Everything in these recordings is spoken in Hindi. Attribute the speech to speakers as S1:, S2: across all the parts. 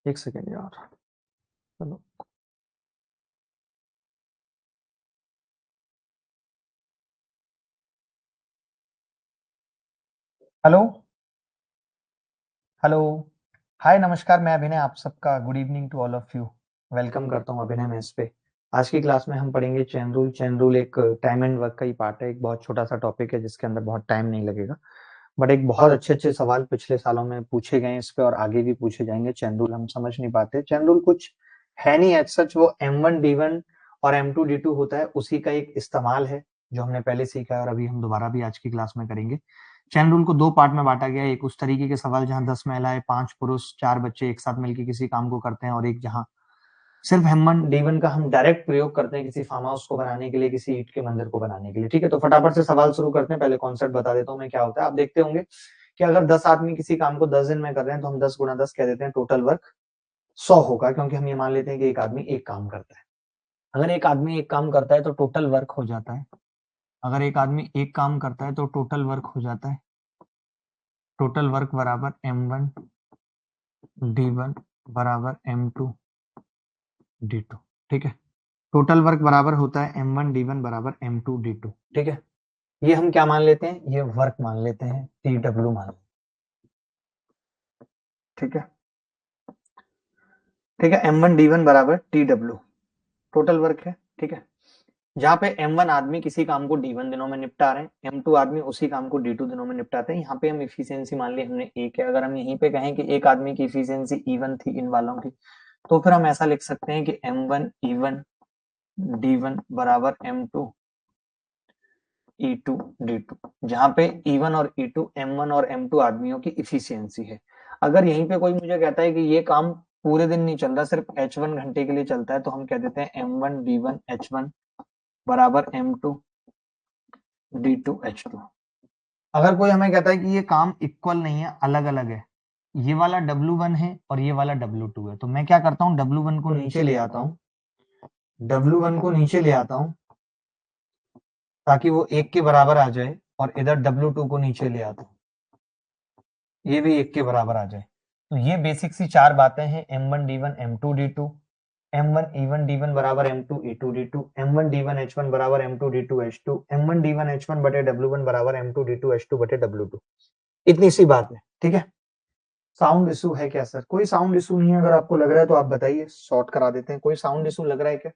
S1: एक सेकेंड यार, चलो। हेलो हेलो, हाय नमस्कार, मैं अभिनय, आप सबका good evening to all of you. Welcome करता हूँ अभिनय मेस पे। आज की क्लास में हम पढ़ेंगे चेन रूल। चेन रूल एक टाइम एंड वर्क का ही पार्ट है, एक बहुत छोटा सा टॉपिक है जिसके अंदर बहुत टाइम नहीं लगेगा, बट एक बहुत अच्छे अच्छे सवाल पिछले सालों में पूछे गए हैं इस पे और आगे भी पूछे जाएंगे। चेन रूल हम समझ नहीं पाते, चेन रूल कुछ है नहीं एज सच, वो M1 D1 और M2 D2 होता है, उसी का एक इस्तेमाल है जो हमने पहले सीखा है और अभी हम दोबारा भी आज की क्लास में करेंगे। चेन रूल को दो पार्ट में बांटा गया है, एक उस तरीके के सवाल जहां 10 महिलाएं 5 पुरुष 4 बच्चे एक साथ मिलकर किसी काम को करते हैं, और एक जहां सिर्फ M1D1 का हम डायरेक्ट प्रयोग करते हैं किसी फार्म हाउस को बनाने के लिए, किसी ईंट के मंदिर को बनाने के लिए। ठीक है, तो फटाफट से सवाल शुरू करते हैं। पहले कॉन्सेप्ट बता देता हूँ मैं क्या होता है। आप देखते होंगे कि अगर 10 आदमी किसी काम को 10 दिन में कर रहे हैं तो हम 10 गुना 10 कह देते हैं, टोटल वर्क 100 होगा, क्योंकि हम ये मान लेते हैं कि एक आदमी एक काम करता है। अगर एक आदमी एक काम करता है तो टोटल वर्क हो जाता है, अगर एक आदमी एक काम करता है तो टोटल वर्क हो जाता है, टोटल वर्क बराबर M1D1 बराबर M2D2। ठीक है, टोटल वर्क बराबर होता है M1D1 बराबर M2D2। ठीक है, ये हम क्या मान लेते हैं, ये वर्क मान लेते हैं, TW मान लेते हैं। ठीक है, ठीक है, M1D1 बराबर TW टोटल वर्क है। ठीक है, जहां पे M1 आदमी किसी काम को D1 दिनों में निपटा रहे हैं, M2 आदमी उसी काम को D2 दिनों में निपटाते हैं। यहाँ पे हम इफिशियंसी मान ली हमने एक है। अगर हम यहीं पे कहें कि एक आदमी की इफिशियंसी E1 थी इन वालों की, तो फिर हम ऐसा लिख सकते हैं कि M1E1D1 बराबर M2E2D2, जहां पे E1 और E2 M1 और M2 आदमियों की इफिशियंसी है। अगर यहीं पे कोई मुझे कहता है कि ये काम पूरे दिन नहीं चल रहा, सिर्फ H1 घंटे के लिए चलता है, तो हम कह देते हैं M1D1H1 बराबर M2D2H2। अगर कोई हमें कहता है कि ये काम इक्वल नहीं है, अलग अलग है, ये वाला W1 है और ये वाला W2 है, तो मैं क्या करता हूँ, W1 को नीचे ले आता हूँ, W1 को नीचे ले आता हूँ ताकि वो एक के बराबर आ जाए, और इधर W2 को नीचे ले आता हूँ, ये भी एक के बराबर आ जाए। तो ये बेसिक सी चार बातें हैं, M1D1 M2D2, M1E1D1 बराबर M2E2D2, M1D1H1 बराबर M2D2H2, M1D1H1 बटे W1 बराबर M2D2H2 बटे W2। इतनी सी बात है। ठीक है, साउंड इशू है क्या सर? कोई साउंड इशू नहीं है, अगर आपको लग रहा है तो आप बताइए, सॉर्ट करा देते हैं। कोई साउंड इशू लग रहा है क्या?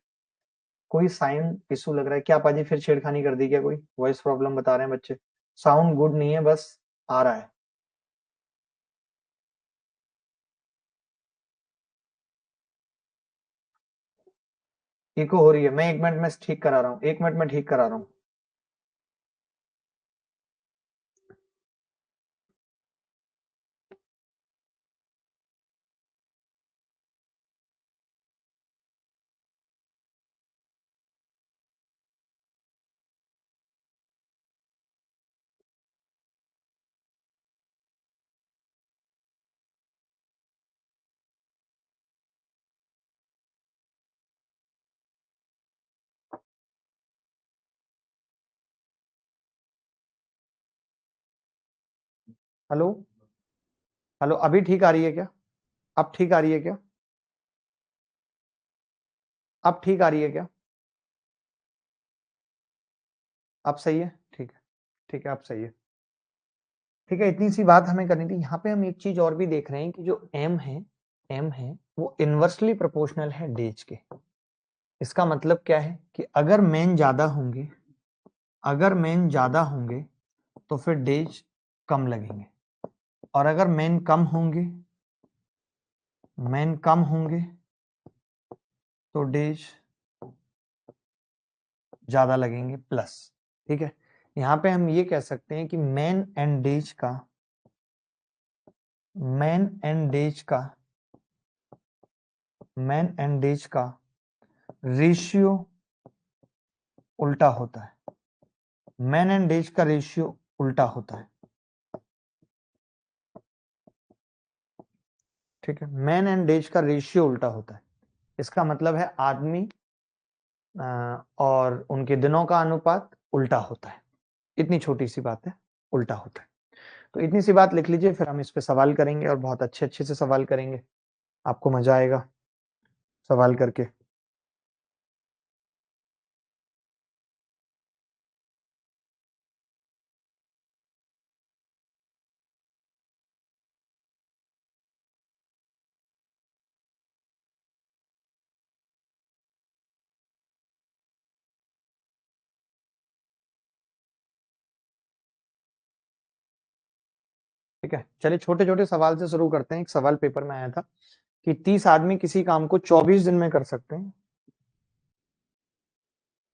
S1: कोई साउंड इशू लग रहा है क्या? पाजी फिर छेड़खानी कर दी क्या? कोई वॉइस प्रॉब्लम बता रहे हैं बच्चे? साउंड गुड नहीं है, बस आ रहा है। इको हो रही है, मैं 1 मिनट में ठीक करा रहा हूँ, 1 मिनट में ठीक करा रहा हूँ। हेलो हेलो, अभी ठीक आ रही है क्या? अब ठीक आ रही है क्या? अब ठीक आ रही है क्या? अब सही है? ठीक है, ठीक है, अब सही है। ठीक है, इतनी सी बात हमें करनी थी। यहाँ पे हम एक चीज और भी देख रहे हैं कि जो M है वो इनवर्सली प्रोपोर्शनल है डेज के। इसका मतलब क्या है कि अगर मेन ज्यादा होंगे, अगर मेन ज्यादा होंगे तो फिर डेज कम लगेंगे, और अगर मेन कम होंगे, मेन कम होंगे तो डेज ज्यादा लगेंगे प्लस। ठीक है, यहाँ पे हम ये कह सकते हैं कि मेन एंड डेज का, मेन एंड डेज का, मेन एंड डेज का रेशियो उल्टा होता है। मेन एंड डेज का रेशियो उल्टा होता है। ठीक है, मेन एंड डेज का रेशियो उल्टा होता है। इसका मतलब है आदमी और उनके दिनों का अनुपात उल्टा होता है। इतनी छोटी सी बात है, उल्टा होता है। तो इतनी सी बात लिख लीजिए, फिर हम इस पे सवाल करेंगे और बहुत अच्छे अच्छे से सवाल करेंगे। आपको मजा आएगा सवाल करके। ठीक है, चलिए छोटे छोटे सवाल से शुरू करते हैं। एक सवाल पेपर में आया था कि 30 आदमी किसी काम को 24 दिन में कर सकते हैं।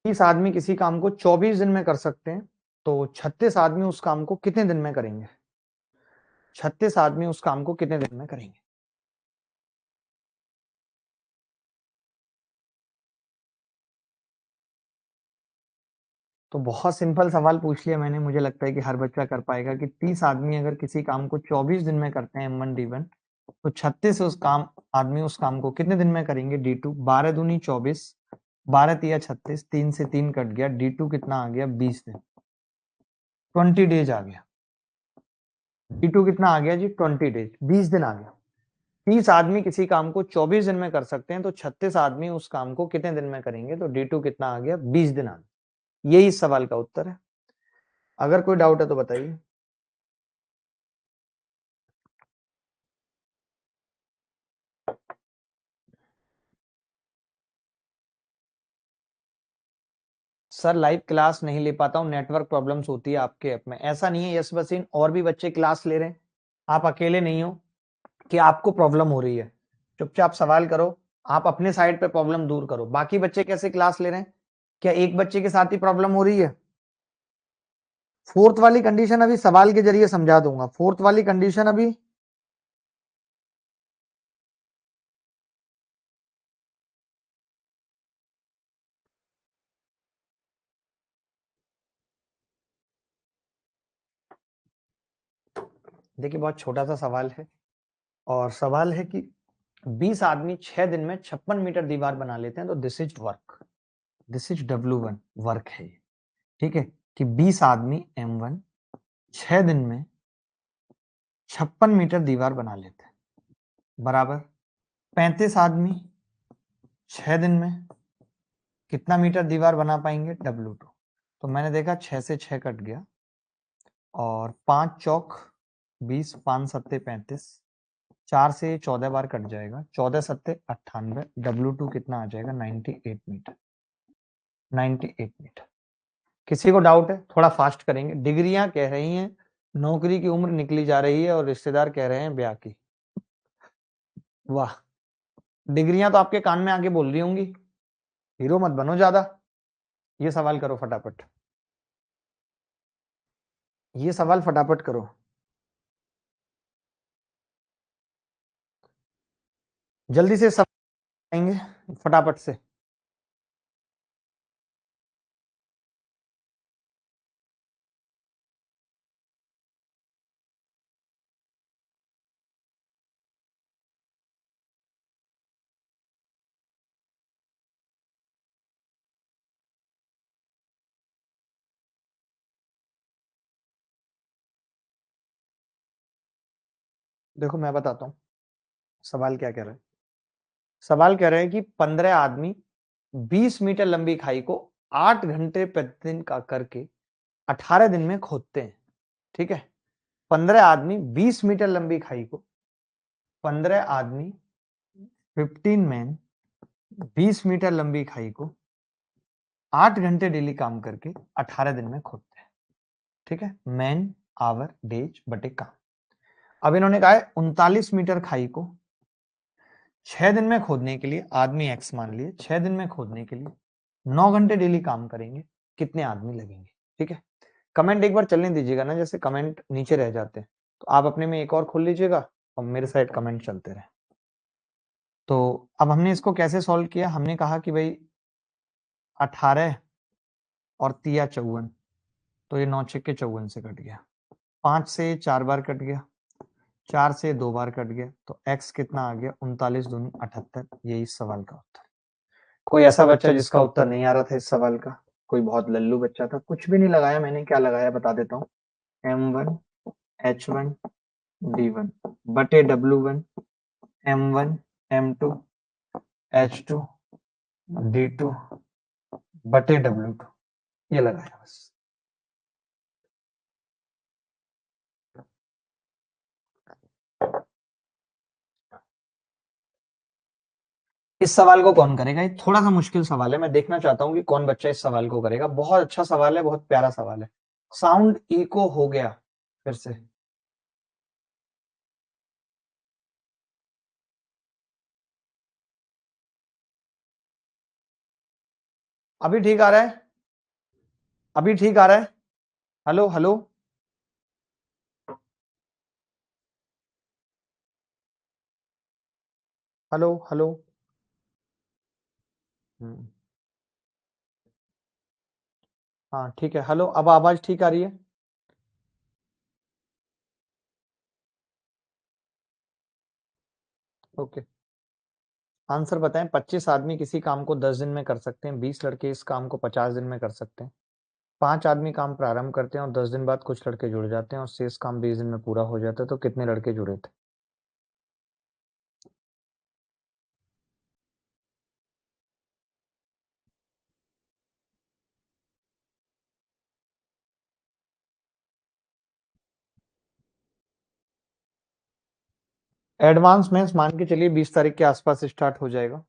S1: 30 आदमी किसी काम को 24 दिन में कर सकते हैं, तो 36 आदमी उस काम को कितने दिन में करेंगे? 36 आदमी उस काम को कितने दिन में करेंगे? तो बहुत सिंपल सवाल पूछ लिया मैंने, मुझे लगता है कि हर बच्चा कर पाएगा कि 30 आदमी अगर किसी काम को 24 दिन में करते हैं M1 D1, तो 36 उस काम आदमी उस काम को कितने दिन में करेंगे D2? 12 दूनी 24, 12 तिया 36, 3 से 3 कट गया, D2 कितना आ गया? 20 दिन, 20 डेज आ गया। D2 कितना आ गया जी? 20 डेज, 20 दिन आ गया। 30 आदमी किसी काम को 24 दिन में कर सकते हैं, तो 36 आदमी उस काम को कितने दिन में करेंगे? तो D2 कितना आ गया? 20 दिन आ गया। यही इस सवाल का उत्तर है। अगर कोई डाउट है तो बताइए। सर लाइव क्लास नहीं ले पाता हूँ, नेटवर्क प्रॉब्लम्स होती है आपके ऐप में। ऐसा नहीं है यस वसीम, और भी बच्चे क्लास ले रहे हैं, आप अकेले नहीं हो कि आपको प्रॉब्लम हो रही है। चुपचाप सवाल करो, आप अपने साइड पे प्रॉब्लम दूर करो। बाकी बच्चे कैसे क्लास ले रहे हैं? क्या एक बच्चे के साथ ही प्रॉब्लम हो रही है? फोर्थ वाली कंडीशन अभी सवाल के जरिए समझा दूंगा। फोर्थ वाली कंडीशन अभी देखिए, बहुत छोटा सा सवाल है, और सवाल है कि 20 आदमी 6 दिन में 56 मीटर दीवार बना लेते हैं, तो this is work, this is W1 work है ये। ठीक है, कि 20 आदमी M1 6 दिन में 56 मीटर दीवार बना लेते हैं, बराबर 35 आदमी 6 दिन में कितना मीटर दीवार बना पाएंगे? W2। तो मैंने देखा 6 से 6 कट गया, और 5 चौक 20, 5 सत्ते 35, 4 से 14 बार कट जाएगा, 14 सत्ते 98, W2 कितना आ जाएगा? 98 मीटर, 98 मीटर। किसी को डाउट है? थोड़ा फास्ट करेंगे। डिग्रियां कह रही हैं नौकरी की उम्र निकली जा रही है, और रिश्तेदार कह रहे हैं ब्याह की। वाह, डिग्रियां तो आपके कान में आके बोल रही होंगी, हीरो मत बनो ज्यादा। ये सवाल करो फटाफट, ये सवाल फटाफट करो। जल्दी से सब आएंगे फटाफट से। देखो मैं बताता हूँ सवाल क्या कह रहा है। सवाल कह रहे हैं कि 15 आदमी 20 मीटर लंबी खाई को 8 घंटे प्रतिदिन का करके 18 दिन में खोदते हैं। ठीक है, 15 आदमी 20 मीटर लंबी खाई को, 15 आदमी 15 मैन 20 मीटर लंबी खाई को 8 घंटे डेली काम करके 18 दिन में खोदते हैं। ठीक है, मैन आवर डेज बटे काम। अब इन्होंने कहा है 39 मीटर खाई को 6 दिन में खोदने के लिए, आदमी एक्स मान लिए, 6 दिन में खोदने के लिए 9 घंटे डेली काम करेंगे, कितने आदमी लगेंगे? ठीक है, कमेंट एक बार चलने दीजिएगा ना, जैसे कमेंट नीचे रह जाते हैं, तो आप अपने में एक और खोल लीजिएगा और मेरे साइड कमेंट चलते रहे। तो अब हमने इसको कैसे सॉल्व किया? हमने कहा कि भाई 18 और तिया 54, तो ये 9 छक्के 54 से कट गया, 5 से 4 बार कट गया, 4 से 2 बार कट गया, तो x कितना आ गया? 39 दूनी 78। यही इस सवाल का उत्तर। कोई ऐसा बच्चा जिसका उत्तर नहीं आ रहा था इस सवाल का? कोई बहुत लल्लू बच्चा था? कुछ भी नहीं लगाया मैंने, क्या लगाया बता देता हूँ। M1 H1 D1 बटे W1 M1 M2 H2 D2 बटे W2, ये लगाया बस। इस सवाल को कौन करेगा? ये थोड़ा सा मुश्किल सवाल है, मैं देखना चाहता हूँ कि कौन बच्चा इस सवाल को करेगा। बहुत अच्छा सवाल है, बहुत प्यारा सवाल है। साउंड इको हो गया फिर से। अभी ठीक आ रहा है? अभी ठीक आ रहा है? Hello hello. Hello hello. हम्म, हाँ ठीक है। हेलो, अब आवाज ठीक आ रही है? ओके। आंसर बताएं। 25 आदमी किसी काम को 10 दिन में कर सकते हैं, 20 लड़के इस काम को 50 दिन में कर सकते हैं। 5 आदमी काम प्रारंभ करते हैं और 10 दिन बाद कुछ लड़के जुड़ जाते हैं और शेष काम 20 दिन में पूरा हो जाता है, तो कितने लड़के जुड़े थे? एडवांस में मान के चलिए 20 तारीख के आसपास स्टार्ट हो जाएगा।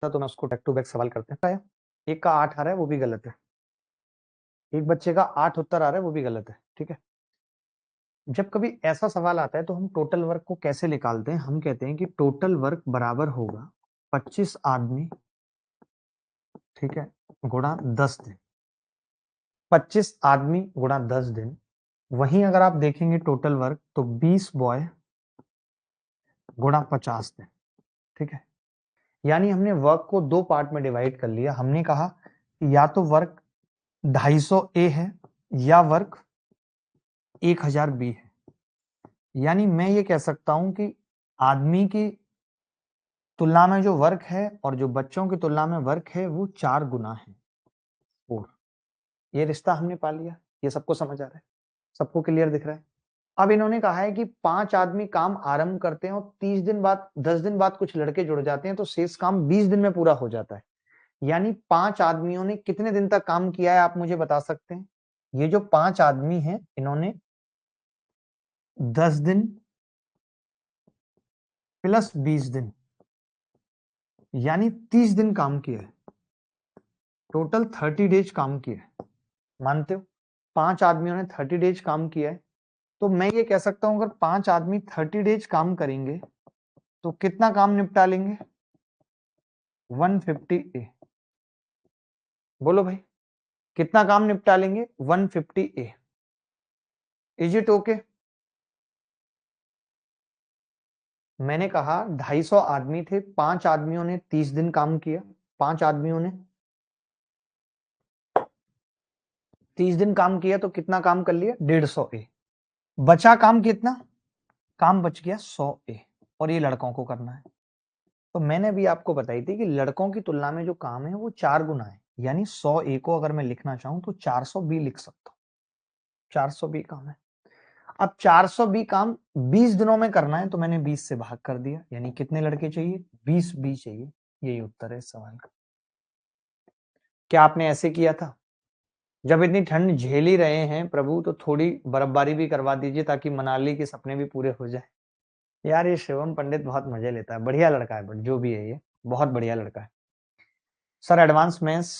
S1: तो मैं उसको बैक टू बैक सवाल करते हैं। एक का 8 आ रहा है वो भी गलत है, एक बच्चे का 8 उत्तर आ रहा है वो भी गलत है। ठीक है, जब कभी ऐसा सवाल आता है तो हम टोटल वर्क को कैसे निकालते हैं? हम कहते हैं कि टोटल वर्क बराबर होगा 25 आदमी, ठीक है, गुणा 10 दिन। 25 आदमी गुणा 10 दिन। वहीं अगर आप देखेंगे टोटल वर्क तो 20 बॉय गुणा 50 दिन। ठीक है, यानी हमने वर्क को दो पार्ट में डिवाइड कर लिया। हमने कहा कि या तो वर्क 250 ए है या वर्क 1000 बी है। यानी मैं ये कह सकता हूं कि आदमी की तुलना में जो वर्क है और जो बच्चों की तुलना में वर्क है वो 4 गुना है। 4, ये रिश्ता हमने पा लिया। ये सबको समझ आ रहा है? सबको क्लियर दिख रहा है? अब इन्होंने कहा है कि 5 आदमी काम आरंभ करते हैं और 30 दिन बाद 10 दिन बाद कुछ लड़के जुड़ जाते हैं तो शेष काम 20 दिन में पूरा हो जाता है। यानी 5 आदमियों ने कितने दिन तक काम किया है आप मुझे बता सकते हैं? ये जो 5 आदमी हैं इन्होंने 10 दिन प्लस 20 दिन यानी 30 दिन काम किया है। टोटल 30 डेज काम किया है। मानते हो? 5 आदमियों ने 30 डेज काम किया है। तो मैं ये कह सकता हूं अगर 5 आदमी 30 डेज काम करेंगे तो कितना काम निपटा लेंगे? 150 ए। बोलो भाई, कितना काम निपटा लेंगे? 150 ए। Is it okay? मैंने कहा 250 आदमी थे, 5 आदमियों ने 30 दिन काम किया। 5 आदमियों ने 30 दिन काम किया तो कितना काम कर लिया? 150 ए। बचा काम कितना? काम बच गया 100 ए और ये लड़कों को करना है। तो मैंने भी आपको बताई थी कि लड़कों की तुलना में जो काम है वो 4 गुना है। यानी 100 ए को अगर मैं लिखना चाहूं तो 400 बी लिख सकता हूं। 400 बी काम है। अब 400 बी काम 20 दिनों में करना है तो मैंने 20 से भाग कर दिया। यानी कितने लड़के चाहिए? 20 बी चाहिए। यही उत्तर है इस सवाल का। क्या आपने ऐसे किया था? जब इतनी ठंड झेल ही रहे हैं प्रभु तो थोड़ी बर्फबारी भी करवा दीजिए ताकि मनाली के सपने भी पूरे हो जाए। यार ये शिवम पंडित बहुत मजे लेता है, बढ़िया लड़का है, बट जो भी है ये बहुत बढ़िया लड़का है। सर एडवांस मेंस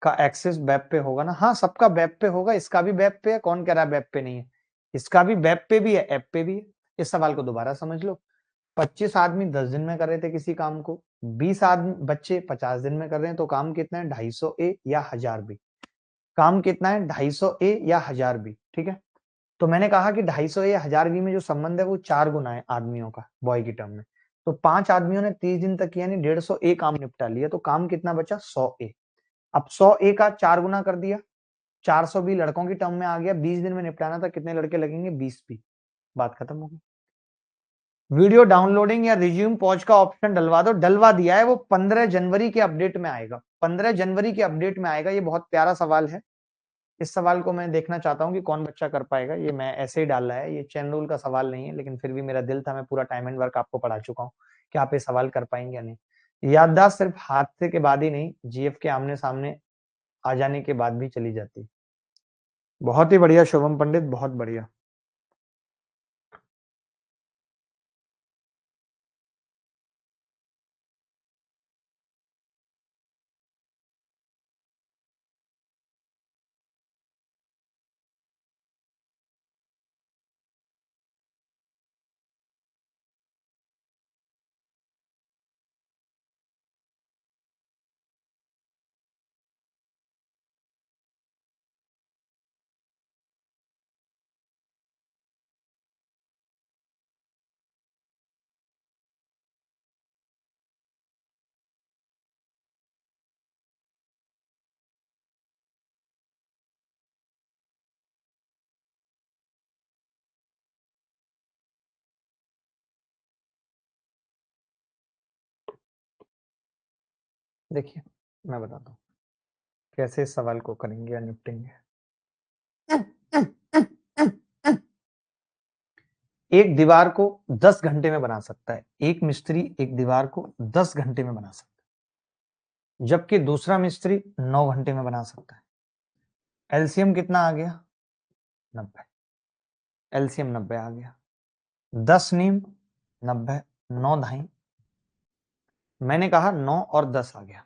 S1: का एक्सेस वेब पे होगा ना? हाँ, सबका वेब पे होगा। इसका भी वेब पे है। कौन कह रहा है वेब पे नहीं है? इसका भी वेब पे भी है, ऐप पे भी है। इस सवाल को दोबारा समझ लो। 25 आदमी 10 दिन में कर रहे थे किसी काम को, 20 आदमी बच्चे 50 दिन में कर रहे हैं तो काम कितना है? 250 ए या 1000 बी। काम कितना है? 250 ए या 1000 बी। ठीक है, तो मैंने कहा कि 250 या 1000 बी में जो संबंध है वो 4 गुना है आदमियों का बॉय की टर्म में। तो 5 आदमियों ने 30 दिन तक यानी 150 ए काम निपटा लिया तो काम कितना बचा? 100 ए। अब 100 ए का 4 गुना कर दिया, 400 बी लड़कों की टर्म में आ गया। 20 दिन में निपटाना था, कितने लड़के लगेंगे? 20 बी। बात खत्म हो गई। वीडियो डाउनलोडिंग या रिज्यूम पॉज का ऑप्शन डलवा दो। डलवा दिया है, वो 15 जनवरी के अपडेट में आएगा। 15 जनवरी के अपडेट में आएगा। ये बहुत प्यारा सवाल है। इस सवाल को मैं देखना चाहता हूं कि कौन बच्चा कर पाएगा। ये मैं ऐसे ही डाला है, ये चेन रूल का सवाल नहीं है, लेकिन फिर भी मेरा दिल था, मैं पूरा टाइम एंड वर्क आपको पढ़ा चुका हूँ कि आप ये सवाल कर पाएंगे या नहीं। याददाश्त सिर्फ हादसे के बाद ही नहीं, जीएफ के आमने सामने आ जाने के बाद भी चली जाती है। बहुत ही बढ़िया शुभम पंडित, बहुत बढ़िया। देखिए मैं बताता हूँ कैसे इस सवाल को करेंगे या निपटेंगे। एक दीवार को 10 घंटे में बना सकता है, एक मिस्त्री एक दीवार को 10 घंटे में बना सकता है, जबकि दूसरा मिस्त्री 9 घंटे में बना सकता है। एलसीएम कितना आ गया? 90। एलसीएम 90 आ गया। 10 नीम 90, 9 धाई मैंने कहा 9 और 10 आ गया।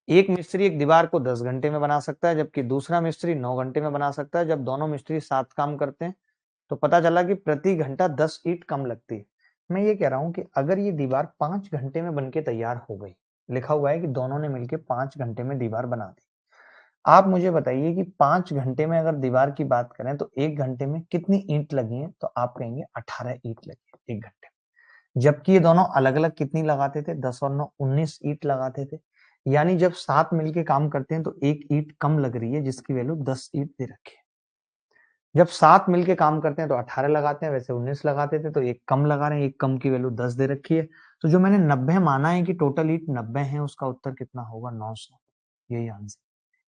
S1: एक मिस्त्री एक दीवार को 10 घंटे में बना सकता है, जबकि दूसरा मिस्त्री 9 घंटे में बना सकता है। जब दोनों मिस्त्री साथ काम करते हैं तो पता चला कि प्रति घंटा 10 ईंट कम लगती है। मैं ये कह रहा हूं कि अगर ये दीवार 5 घंटे में बनके तैयार हो गई, लिखा हुआ है कि दोनों ने मिलकर 5 घंटे में दीवार बना दी। आप मुझे बताइए कि 5 घंटे में अगर दीवार की बात करें तो 1 घंटे में कितनी ईंट लगी है? तो आप कहेंगे 18 ईंट लगी है 1 घंटे में। जबकि ये दोनों अलग-अलग कितनी लगाते थे? 10 और 9 19 ईंट लगाते थे। यानी जब साथ मिलके काम करते हैं तो 1 ईंट कम लग रही है, जिसकी वैल्यू 10 ईंट दे रखी है। जब साथ मिलके काम करते हैं तो 18 लगाते हैं, वैसे 19 लगाते थे, तो एक कम लगा रहे हैं, एक कम की वैल्यू 10 दे रखी है। तो जो मैंने 90 माना है कि टोटल ईंट 90 है, उसका उत्तर कितना होगा? 900। यही आंसर।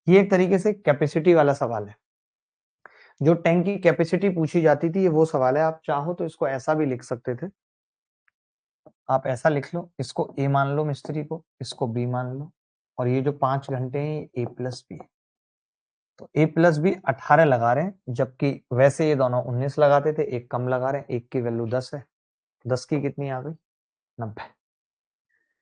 S1: ये एक तरीके से कैपेसिटी वाला सवाल है। जो टैंक की कैपेसिटी पूछी जाती थी, ये वो सवाल है। आप चाहो तो इसको ऐसा भी लिख सकते थे। आप ऐसा लिख लो, इसको ए मान लो मिस्त्री को, इसको बी मान लो, और ये जो 5 घंटे हैं ये ए प्लस बी है। तो ए प्लस बी 18 लगा रहे हैं, जबकि वैसे ये दोनों 19 लगाते थे, एक कम लगा रहे हैं, एक की वैल्यू 10 है। 10 की कितनी आ गई? 90।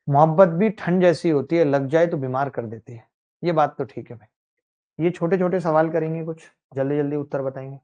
S1: मोहब्बत भी ठंड जैसी होती है, लग जाए तो बीमार कर देती है। ये बात तो ठीक है भाई। ये छोटे छोटे सवाल करेंगे, कुछ जल्दी जल्दी उत्तर बताएंगे।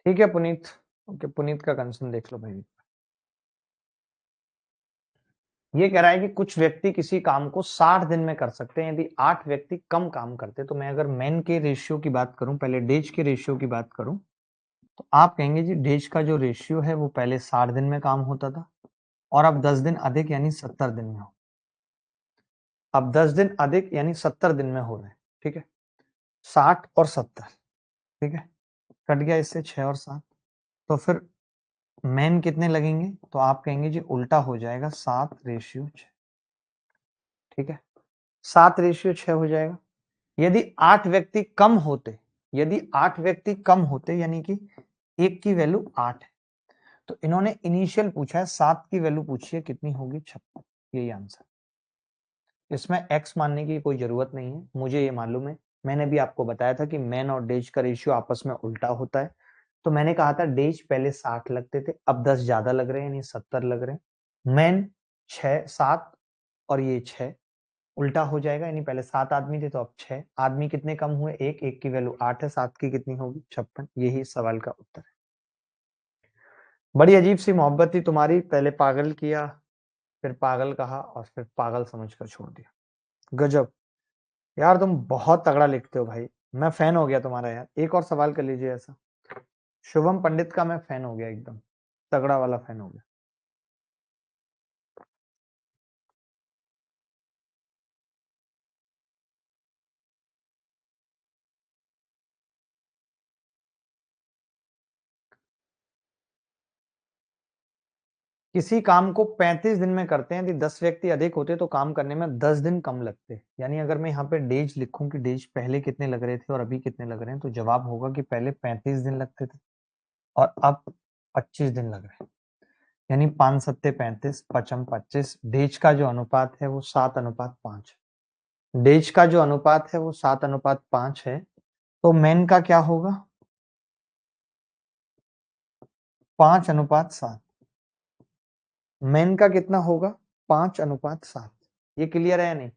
S1: ठीक है पुनीत। ओके, पुनीत का कंसर्न देख लो भाई। ये कह रहा है कि कुछ व्यक्ति किसी काम को 60 दिन में कर सकते हैं यदि 8 व्यक्ति कम काम करते। तो मैं अगर मैन के रेशियो की बात करूं, पहले डेज के रेशियो की बात करूं, तो आप कहेंगे जी डेज का जो रेशियो है वो पहले 60 दिन में काम होता था, और अब 10 दिन अधिक यानी 70 दिन में हो। अब 10 दिन अधिक यानी 70 दिन में हो रहे हैं। ठीक है, 60 और 70। ठीक है, कट गया इससे 6 और 7। तो फिर मैन कितने लगेंगे? तो आप कहेंगे जी उल्टा हो जाएगा, 7:6। ठीक है, 7:6 हो जाएगा। यदि 8 व्यक्ति कम होते, यदि 8 व्यक्ति कम होते यानी कि एक की वैल्यू 8 है, तो इन्होंने इनिशियल पूछा है, 7 की वैल्यू पूछी है, कितनी होगी? 56। यही आंसर। इसमें एक्स मानने की कोई जरूरत नहीं है, मुझे ये मालूम है। मैंने भी आपको बताया था कि मैन और डेज का रेशियो आपस में उल्टा होता है। तो मैंने कहा था डेज पहले 60 लगते थे, अब 10 ज्यादा लग रहे हैं यानी 70 लग रहे हैं। मैन 6 7 और ये 6 उल्टा हो जाएगा, यानी पहले 7 आदमी थे तो अब 6 आदमी। कितने कम हुए? एक, एक की वैल्यू 8 है, 7 की कितनी होगी? 56। यही इस सवाल का उत्तर है। बड़ी अजीब सी मोहब्बत थी तुम्हारी, पहले पागल किया, फिर पागल कहा, और फिर पागल समझकर छोड़ दिया। गजब यार, तुम बहुत तगड़ा लिखते हो भाई। मैं फैन हो गया तुम्हारा यार। एक और सवाल कर लीजिए ऐसा। शुभम पंडित का मैं फैन हो गया, एकदम तगड़ा वाला फैन हो गया। किसी काम को 35 दिन में करते हैं, यदि 10 व्यक्ति अधिक होते तो काम करने में 10 दिन कम लगते। यानी अगर मैं यहाँ पे डेज लिखूं कि डेज पहले कितने लग रहे थे और अभी कितने लग रहे हैं, तो जवाब होगा कि पहले 35 दिन लगते थे और अब 25 दिन लग रहे हैं। यानी 5 सत्ते 35, पचम 25। डेज का जो अनुपात है वो 7:5। डेज का जो अनुपात है वो 7:5 है। तो मैन का क्या होगा? 5:7। मैन का कितना होगा? 5:7। ये क्लियर है या नहीं?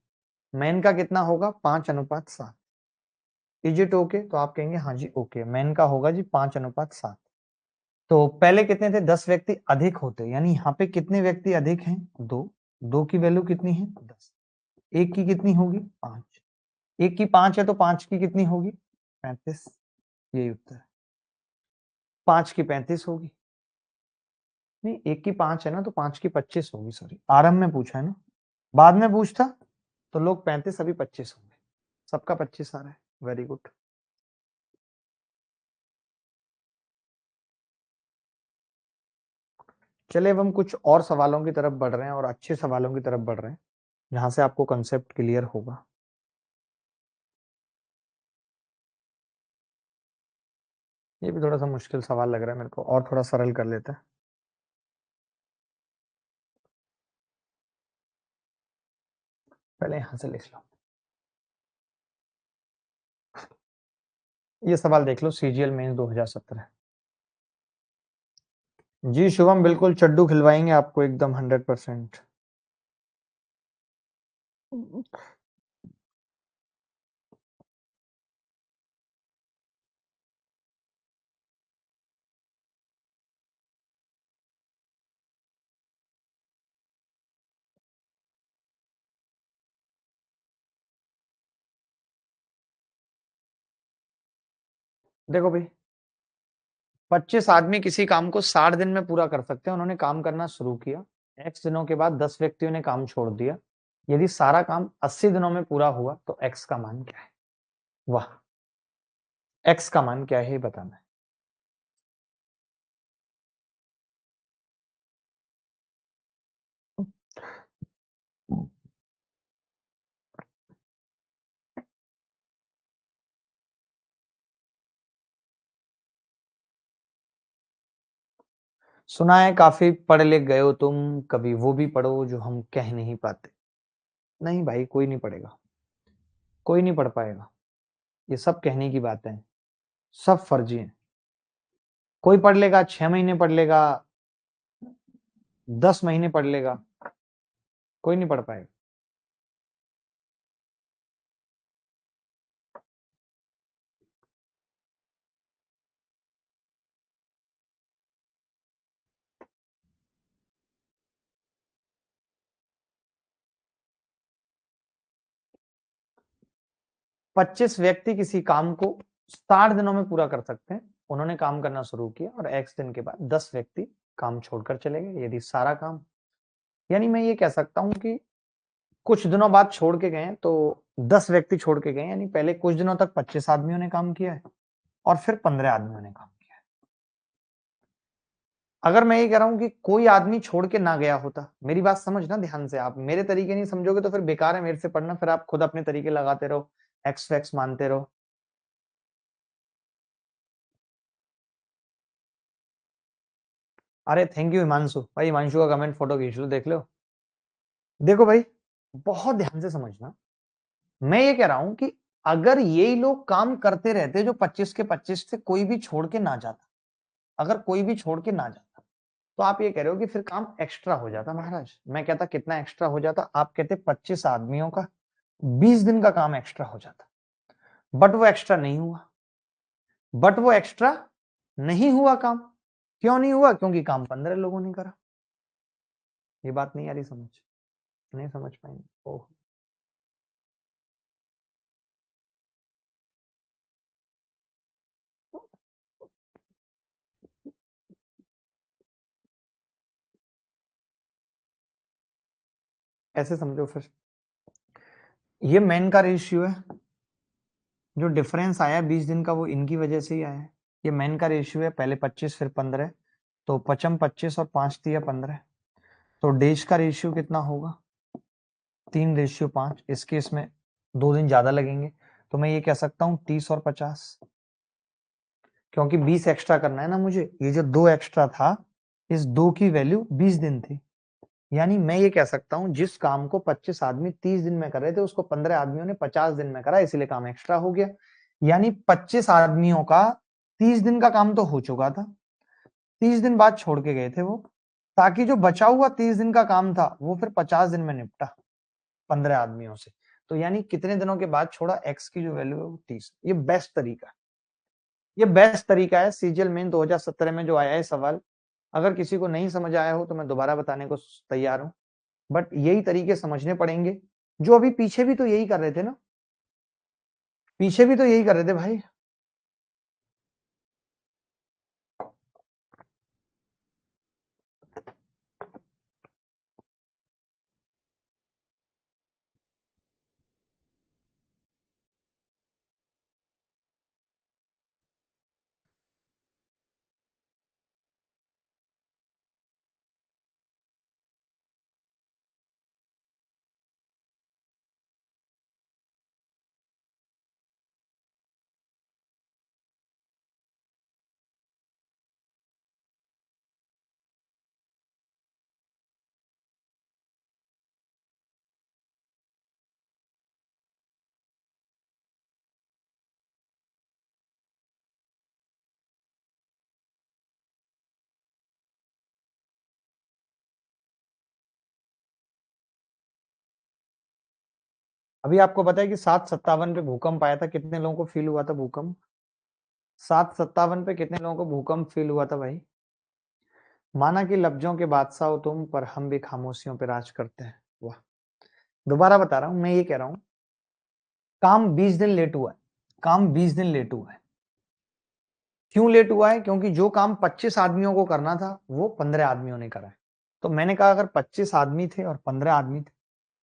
S1: मैन का कितना होगा? 5:7। Is it okay? तो आप कहेंगे हाँ जी ओके, मैन का होगा जी 5:7। तो पहले कितने थे? 10 व्यक्ति अधिक होते, यानी यहाँ पे कितने व्यक्ति अधिक हैं? 2। 2 की वैल्यू कितनी है? 10। एक की कितनी होगी? 5। एक की 5 है तो 5 की कितनी होगी? 35। यही उत्तर है। 5 की 35 होगी। नहीं, एक की 5 है ना, तो 5 की 25 होगी। सॉरी, आरंभ में पूछा है ना, बाद में पूछता तो लोग 35, अभी 25 होंगे। सबका 25 आ रहा है। Very good. चलिए अब हम कुछ और सवालों की तरफ बढ़ रहे हैं, और अच्छे सवालों की तरफ बढ़ रहे हैं, जहां से आपको कंसेप्ट क्लियर होगा। ये भी थोड़ा सा मुश्किल सवाल लग रहा है मेरे को, और थोड़ा सरल कर लेते हैं। पहले यहां से लिख लो। ये सवाल देख लो, सीजीएल मेंस 2017। जी शुभम, बिल्कुल चड्डू खिलवाएंगे आपको एकदम 100%। देखो भाई, 25 आदमी किसी काम को 60 दिन में पूरा कर सकते हैं। उन्होंने काम करना शुरू किया, एक्स दिनों के बाद 10 व्यक्तियों ने काम छोड़ दिया। यदि सारा काम 80 दिनों में पूरा हुआ तो एक्स का मान क्या है? वाह, एक्स का मान क्या है ये बताना है। सुना है काफी पढ़ लिख गए हो तुम, कभी वो भी पढ़ो जो हम कह नहीं पाते। नहीं भाई, कोई नहीं पढ़ेगा, कोई नहीं पढ़ पाएगा। ये सब कहने की बातें हैं, सब फर्जी हैं। कोई पढ़ लेगा, 6 महीने पढ़ लेगा, 10 महीने पढ़ लेगा, कोई नहीं पढ़ पाएगा। 25 व्यक्ति किसी काम को 60 दिनों में पूरा कर सकते हैं। उन्होंने काम करना शुरू किया और एक्स दिन के बाद 10 व्यक्ति काम छोड़कर चले गए। यदि सारा काम, यानी मैं ये कह सकता हूं कि कुछ दिनों बाद छोड़ के गए तो 10 व्यक्ति छोड़ के गए, यानी पहले कुछ दिनों तक 25 आदमियों ने काम किया है और फिर 15 आदमियों ने काम किया है। अगर मैं ये कह रहा हूं कि कोई आदमी छोड़ के ना गया होता, मेरी बात समझना ध्यान से, आप मेरे तरीके नहीं समझोगे तो फिर बेकार है मेरे से पढ़ना, फिर आप खुद अपने तरीके लगाते रहो, एक्स फैक्स मानते रहो। अरे थैंक यू हिमांशु भाई, हिमांशु का कमेंट फोटो खींच लो, देख लो। देखो भाई, बहुत ध्यान से समझना, मैं ये कह रहा हूं कि अगर यही लोग काम करते रहते जो 25 के 25 थे, कोई भी छोड़ के ना जाता, अगर कोई भी छोड़ के ना जाता, तो आप ये कह रहे हो कि फिर काम एक्स्ट्रा हो जाता महाराज। मैं कहता कितना एक्स्ट्रा हो जाता, आप कहते 25 आदमियों का 20 दिन का काम एक्स्ट्रा हो जाता। बट वो एक्स्ट्रा नहीं हुआ, बट वो एक्स्ट्रा नहीं हुआ काम। क्यों नहीं हुआ? क्योंकि काम 15 लोगों ने करा। ये बात नहीं आ रही समझ? नहीं समझ पाएंगे, ओह। ऐसे समझो फिर, ये मेन का रेशियो है, जो डिफरेंस आया 20 दिन का वो इनकी वजह से ही आया है। ये मेन का रेशियो है, पहले 25 फिर 15, तो पचम 25 और 5 दिया 15, तो डेज का रेशियो कितना होगा? 3:5। इस केस में 2 दिन ज्यादा लगेंगे, तो मैं ये कह सकता हूँ 30 और 50, क्योंकि 20 एक्स्ट्रा करना है ना मुझे। ये जो 2 एक्स्ट्रा था, इस 2 की वैल्यू 20 दिन थी। यानी मैं ये कह सकता हूं जिस काम को 25 आदमी 30 दिन में कर रहे थे, उसको 15 आदमियों ने 50 दिन में करा, इसीलिए काम एक्स्ट्रा हो गया। यानी 25 आदमियों का 30 दिन का काम तो हो चुका था, 30 दिन बाद छोड़ के गए थे वो, ताकि जो बचा हुआ 30 दिन का काम था वो फिर 50 दिन में निपटा 15 आदमियों से। तो यानी कितने दिनों के बाद छोड़ा, एक्स की जो वैल्यू है वो 30। ये बेस्ट तरीका है, ये बेस्ट तरीका है। सीजीएल मेन 2017 में जो आया है सवाल, अगर किसी को नहीं समझ आया हो तो मैं दोबारा बताने को तैयार हूं, बट यही तरीके समझने पड़ेंगे। जो अभी पीछे भी तो यही कर रहे थे ना, पीछे भी तो यही कर रहे थे भाई। अभी आपको पता है कि 7:57 पे भूकंप आया था, कितने लोगों को फील हुआ था भूकंप? 7:57 पे कितने लोगों को भूकंप फील हुआ था भाई? माना कि लफ्जों के बादशाह हो तुम, पर हम भी खामोशियों पे राज करते हैं। वाह। दोबारा बता रहा हूं, मैं ये कह रहा हूं, काम 20 दिन लेट हुआ है, काम 20 दिन लेट हुआ है। क्यों लेट हुआ है? क्योंकि जो काम 25 आदमियों को करना था वो 15 आदमियों ने करा है। तो मैंने कहा अगर 25 आदमी थे और 15 आदमी थे,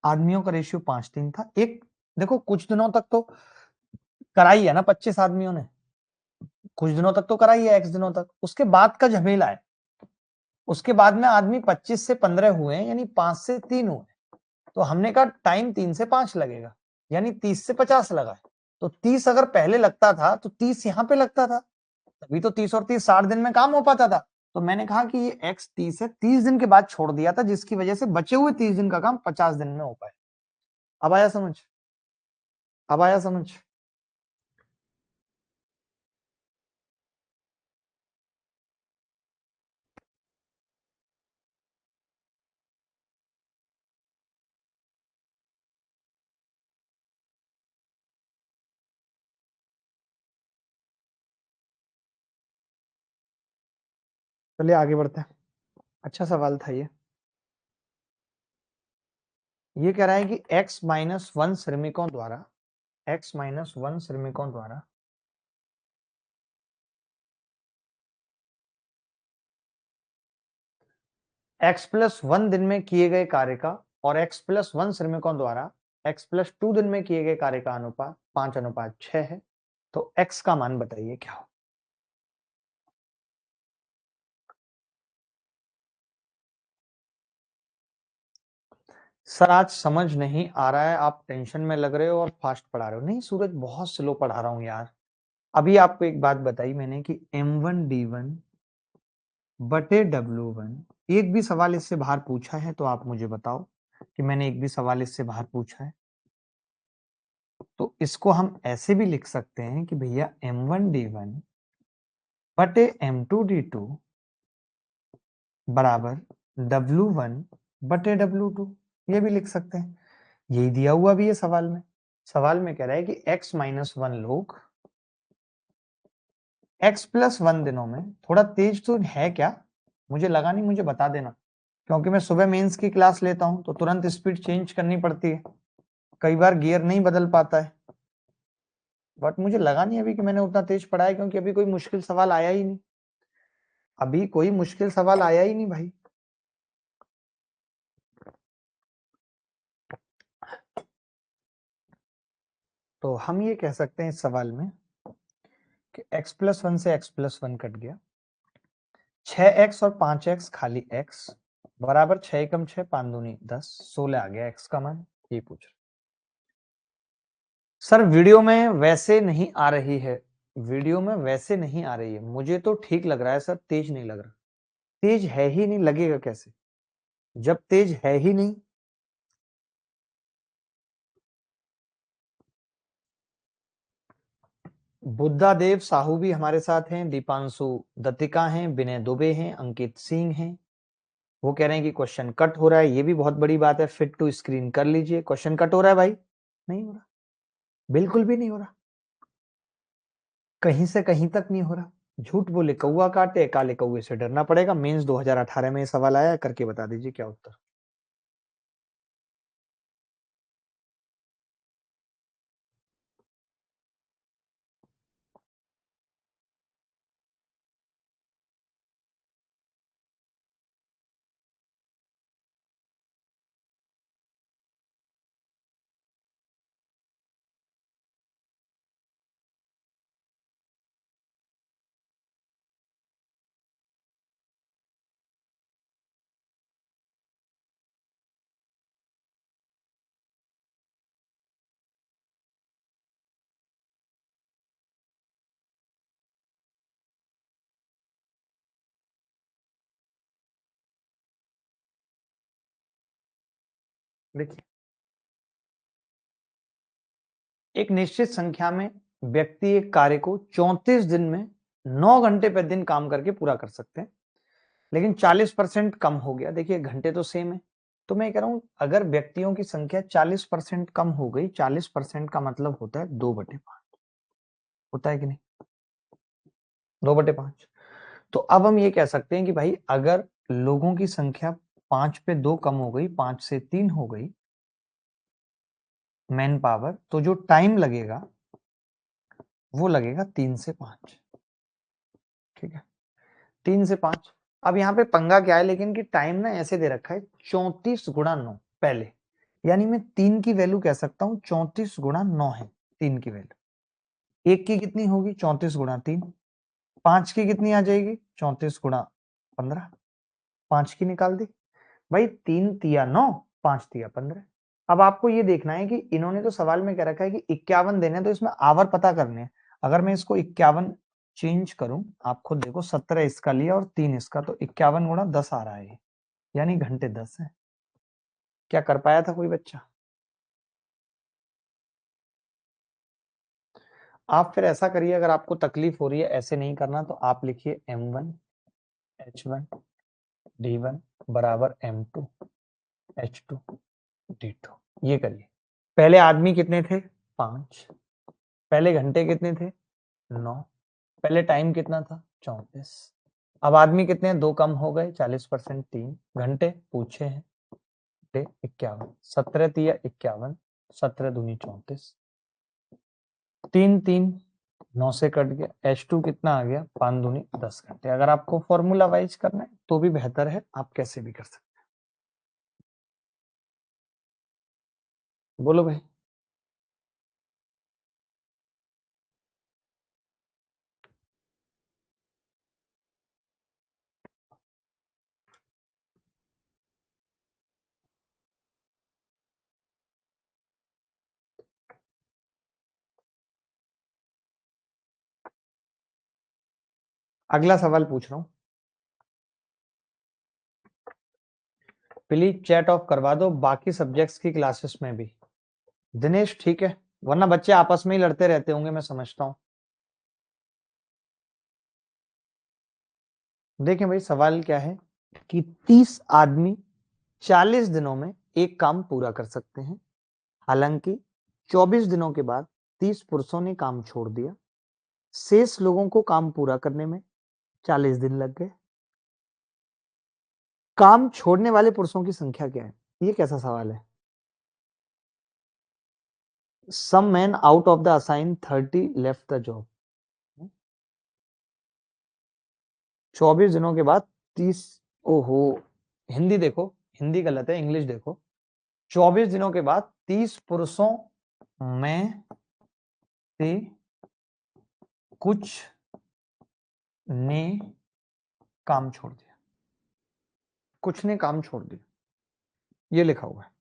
S1: आदमियों का रेशियो 5:3 था। एक देखो कुछ दिनों तक तो कराई है ना 25 आदमियों ने, कुछ दिनों तक तो कराई है, एक्स दिनों तक, उसके बाद का झमेला है। उसके बाद में आदमी 25 से 15 हुए हैं, यानी 5 से 3 हुए। तो हमने कहा टाइम 3 से 5 लगेगा, यानी 30 से 50 लगा है। तो 30 अगर पहले लगता था तो 30 यहां पे लगता था, तभी तो 30 और 30 60 दिन में काम हो पाता था। तो मैंने कहा कि ये एक्स 30 है, 30 दिन के बाद छोड़ दिया था, जिसकी वजह से बचे हुए 30 दिन का काम 50 दिन में हो पाए। अब आया समझ? अब आया समझ? चलिए आगे बढ़ते हैं। अच्छा सवाल था ये। ये कह रहा है कि x-1 श्रमिकों द्वारा, x-1 श्रमिकों द्वारा x+1 दिन में किए गए कार्य का और x+1 श्रमिकों द्वारा x+2 दिन में किए गए कार्य का अनुपात 5:6 है। तो x का मान बताइए क्या हो? सर आज समझ नहीं आ रहा है, आप टेंशन में लग रहे हो और फास्ट पढ़ा रहे हो। नहीं सूरज, बहुत स्लो पढ़ा रहा हूं यार। अभी आपको एक बात बताई मैंने कि m1d1 बटे w1, एक भी सवाल इससे बाहर पूछा है तो आप मुझे बताओ कि मैंने एक भी सवाल इससे बाहर पूछा है। तो इसको हम ऐसे भी लिख सकते हैं कि भैया m1d1 बटे m2d2 बराबर w1 बटे w2, ये भी लिख सकते हैं। यही दिया हुआ भी है सवाल में। सवाल में कह रहा है कि x-1 लोग x+1 दिनों में, थोड़ा तेज तो है क्या? मुझे लगा नहीं, मुझे बता देना, क्योंकि मैं सुबह मेंस की क्लास लेता हूं तो तुरंत स्पीड चेंज करनी पड़ती है, कई बार गियर नहीं बदल पाता है। बट मुझे लगा नहीं अभी कि मैंने उतना तेज पढ़ा है, क्योंकि अभी कोई मुश्किल सवाल आया ही नहीं, अभी कोई मुश्किल सवाल आया ही नहीं भाई। तो हम ये कह सकते हैं इस सवाल में कि x+1 से x+1 कट गया, 6x और 5x खाली x बराबर 6 एकम 6 5 दूनी 10, 16 आ गया x का मान। ये पूछ रहे सर वीडियो में वैसे नहीं आ रही है, वीडियो में वैसे नहीं आ रही है, मुझे तो ठीक लग रहा है सर, तेज नहीं लग रहा। तेज है ही नहीं, लगेगा कैसे जब तेज है ही नहीं? बुद्धा देव साहू भी हमारे साथ हैं, दीपांशु दत्तिका हैं, विनय दुबे हैं, अंकित सिंह हैं। वो कह रहे हैं कि क्वेश्चन कट हो रहा है, ये भी बहुत बड़ी बात है, फिट टू स्क्रीन कर लीजिए। क्वेश्चन कट हो रहा है भाई? नहीं हो रहा, बिल्कुल भी नहीं हो रहा, कहीं से कहीं तक नहीं हो रहा। झूठ बोले कौआ काटे, काले कौए से डरना पड़ेगा। मेंस 2018 में ये सवाल आया, करके बता दीजिए क्या उत्तर। देखिए, एक निश्चित संख्या में व्यक्ति एक कार्य को 34 दिन में 9 घंटे पर दिन काम करके पूरा कर सकते हैं, लेकिन 40% कम हो गया। देखिए घंटे तो सेम है, तो मैं कह रहा हूं अगर व्यक्तियों की संख्या 40% कम हो गई, 40% का मतलब होता है 2/5, होता है कि नहीं? 2/5। तो अब हम ये कह सकते हैं कि भाई अगर लोगों की संख्या 5 पे 2 कम हो गई, 5 से 3 हो गई मैन पावर, तो जो टाइम लगेगा वो लगेगा 3 से 5। ठीक है, 3 से 5। अब यहाँ पे पंगा क्या है लेकिन कि टाइम ना ऐसे दे रखा है 34 गुणा 9 पहले, यानी मैं 3 की वैल्यू कह सकता हूँ 34 गुणा 9 है 3 की वैल्यू। 1 की कितनी होगी 34 गुणा 3, 5 की कितनी आ जाएगी 34 गुणा 15, 5 की निकाल दी भाई, 3 तिया 9, 5 तिया 15। अब आपको ये देखना है कि इन्होंने तो सवाल में कह रखा है कि 51 देने, तो इसमें आवर पता करने हैं। अगर मैं इसको 51 चेंज करूं, आप खुद देखो, 17 इसका लिया और 3 इसका, तो 51 गुणा 10 आ रहा है, यानी घंटे 10 है। क्या कर पाया था कोई बच्चा? आप फिर ऐसा करिए, अगर आपको तकलीफ हो रही है ऐसे नहीं करना, तो आप लिखिए M1 H1 D1 बराबर M2 H2 D2। ये करिए। पहले आदमी कितने थे 5, पहले घंटे कितने थे 9, पहले टाइम कितना था 34। अब आदमी कितने हैं, 2 कम हो गए, 40%, 3 घंटे पूछे हैं, 51, 17 तिया 51, 17 दूनी 34, 3 3 9 से कट गया, H2 कितना आ गया 5 दूनी 10 घंटे। अगर आपको फॉर्मूला वाइज करना है तो भी बेहतर है, आप कैसे भी कर सकते हैं। बोलो भाई। अगला सवाल पूछ रहा हूं, प्लीज चैट ऑफ करवा दो बाकी सब्जेक्ट्स की क्लासेस में भी। दिनेश ठीक है, वरना बच्चे आपस में ही लड़ते रहते होंगे, मैं समझता हूं। देखें भाई, सवाल क्या है कि 30 आदमी 40 दिनों में एक काम पूरा कर सकते हैं। हालांकि 24 दिनों के बाद 30 पुरुषों ने काम छोड़ दिया, शेष लोगों को काम पूरा करने में 40 दिन लग गए। काम छोड़ने वाले पुरुषों की संख्या क्या है? ये कैसा सवाल है? Some man out of the assign 30 left the job. 24 दिनों के बाद 30, ओहो, हिंदी देखो, हिंदी गलत है, इंग्लिश देखो। 24 दिनों के बाद 30 पुरुषों में से कुछ ने काम छोड़ दिया, कुछ ने काम छोड़ दिया, ये लिखा हुआ है।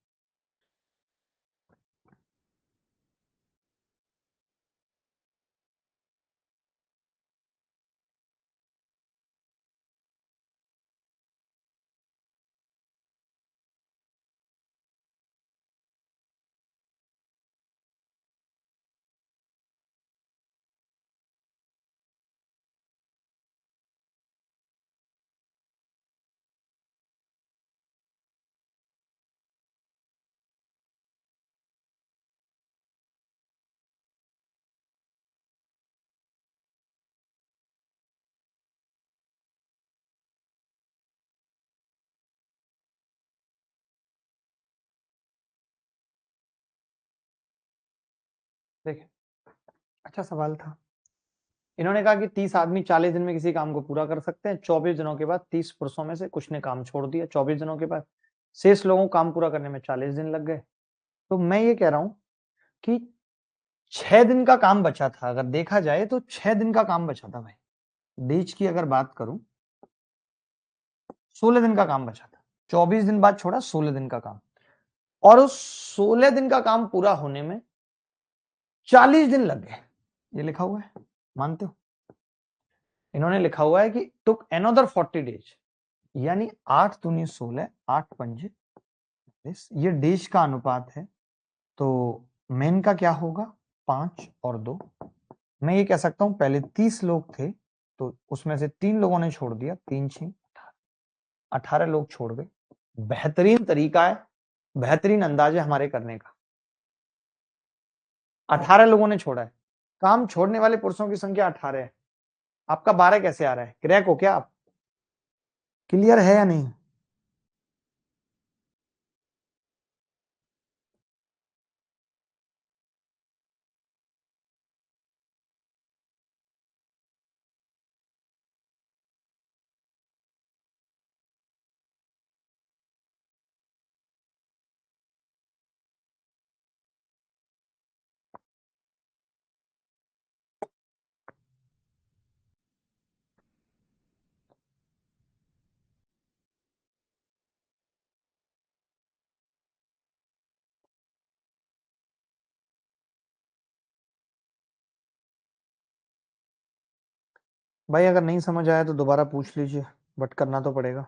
S1: देखिए, अच्छा सवाल था। इन्होंने कहा कि 30 आदमी 40 दिन में किसी काम को पूरा कर सकते हैं। 24 दिनों के बाद 30 पुरुषों में से कुछ ने काम छोड़ दिया, 24 दिनों के बाद शेष लोगों को काम पूरा करने में 40 दिन लग गए। तो मैं ये कह रहा हूं कि 6 दिन का काम बचा था, अगर देखा जाए तो 6 दिन का काम बचा था भाई। डेज की अगर बात करूं, 16 दिन का काम बचा था, 24 दिन बाद छोड़ा, 16 दिन का काम, और उस 16 दिन का काम पूरा होने में 40 दिन लग गए। ये लिखा हुआ है, मानते हो? इन्होंने लिखा हुआ है कि टुक अनदर 40 डेज, यानी 8 दूनी 16, 8 पंजे 40, ये डेज का अनुपात है। तो मेन का क्या होगा 5 और 2। मैं ये कह सकता हूं पहले 30 लोग थे, तो उसमें से 3 लोगों ने छोड़ दिया, 3 6 18 लोग छोड़ गए। बेहतरीन तरीका है, बेहतरीन अंदाज है हमारे करने का। 18 लोगों ने छोड़ा है। काम छोड़ने वाले पुरुषों की संख्या 18 है। आपका 12 कैसे आ रहा है? क्रैक हो क्या आप? क्लियर है या नहीं? भाई अगर नहीं समझ आया तो दोबारा पूछ लीजिए, बट करना तो पड़ेगा।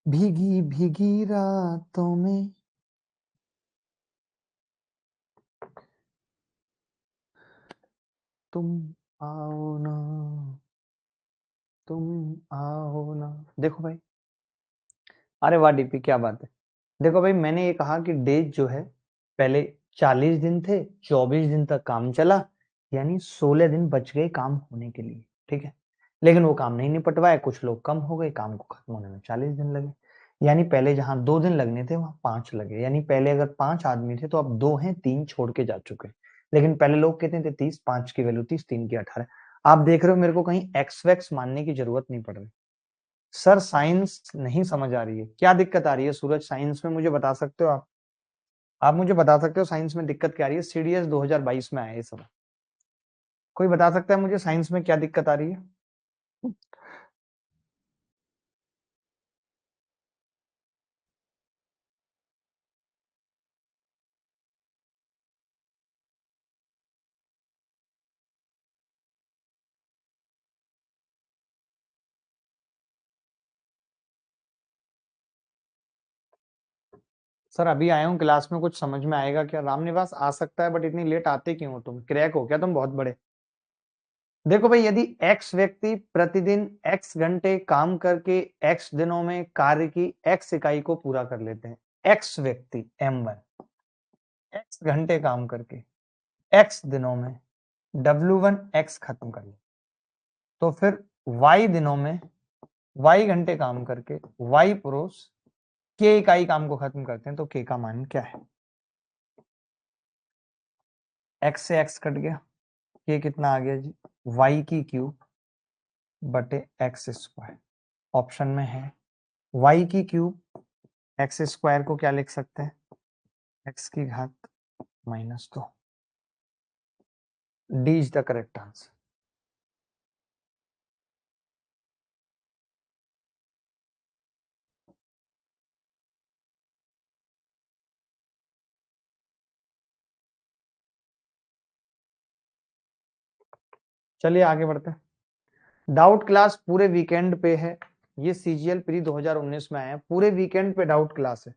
S1: भीगी भीगी रातों में तुम आओ ना, तुम आओ ना। देखो भाई, अरे वाह डीपी, क्या बात है। देखो भाई, मैंने ये कहा कि डेज जो है पहले 40 दिन थे, 24 दिन तक काम चला, यानी 16 दिन बच गए काम होने के लिए, ठीक है। लेकिन वो काम नहीं निपट पाए, कुछ लोग कम हो गए, काम को खत्म होने में 40 दिन लगे। यानी पहले जहां 2 दिन लगने थे वहां 5 लगे। यानी पहले अगर 5 आदमी थे तो अब 2 हैं, 3 छोड़ के जा चुके हैं। लेकिन पहले लोग कितने थे? 30। 5 की वैल्यू 30, 3 की 18। आप देख रहे हो मेरे को कहीं एक्स वैक्स मानने की जरूरत नहीं पड़ रही। सर साइंस नहीं समझ आ रही है, क्या दिक्कत आ रही है सूरज? साइंस में मुझे बता सकते हो आप मुझे बता सकते हो साइंस में दिक्कत क्या आ रही है? सीडीएस 2022 में आया ये सब। कोई बता सकता है मुझे साइंस में क्या दिक्कत आ रही है? सर अभी आया हूँ क्लास में, कुछ समझ में आएगा क्या? रामनिवास आ सकता है, बट इतनी लेट आते क्यों हो तुम? क्रैक हो क्या तुम बहुत बड़े? देखो भाई, यदि एक्स व्यक्ति प्रतिदिन एक्स घंटे काम करके एक्स दिनों में कार्य की एक्स इकाई को पूरा कर लेते हैं, एक्स व्यक्ति M1 एक्स घंटे काम करके एक्स दिनों में W1 एक्स खत्म कर ले, तो फिर वाई दिनों में वाई घंटे काम करके वाई पुरुष के इकाई काम को खत्म करते हैं, तो के का मान क्या है? एक्स से एक्स कट गया, के कितना आ गया जी? वाई की क्यूब बटे एक्स स्क्वायर। ऑप्शन में है वाई की क्यूब, एक्स स्क्वायर को क्या लिख सकते हैं? एक्स की घात -2। D is the correct answer. चलिए आगे बढ़ते हैं। डाउट क्लास पूरे वीकेंड पे है। ये सीजीएल प्री 2019 में आया है, पूरे वीकेंड पे डाउट क्लास है।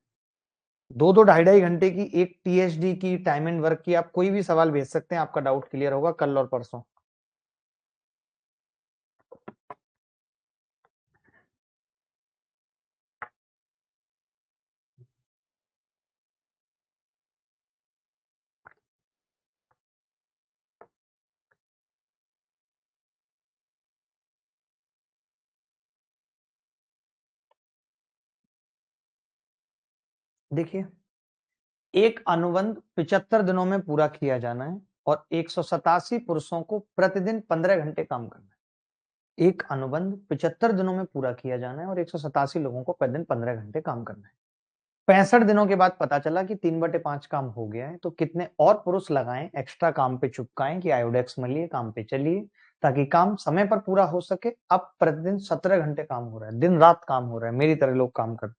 S1: 2-2 ढाई-ढाई घंटे की एक टीएचडी की टाइम एंड वर्क की, आप कोई भी सवाल भेज सकते हैं, आपका डाउट क्लियर होगा कल और परसों। देखिए, एक अनुबंध 75 दिनों में पूरा किया जाना है और 187 पुरुषों को प्रतिदिन 15 घंटे काम करना है। एक अनुबंध 75 दिनों में पूरा किया जाना है और 187 लोगों को प्रतिदिन 15 घंटे काम करना है। 65 दिनों के बाद पता चला कि 3/5 काम हो गया है, तो कितने और पुरुष लगाएं, एक्स्ट्रा काम पे चुपकाएं कि आयोडेक्स मलिए, काम पे चलिए, ताकि काम समय पर पूरा हो सके। अब प्रतिदिन 17 घंटे काम हो रहा है, दिन रात काम हो रहा है, मेरी तरह लोग काम कर।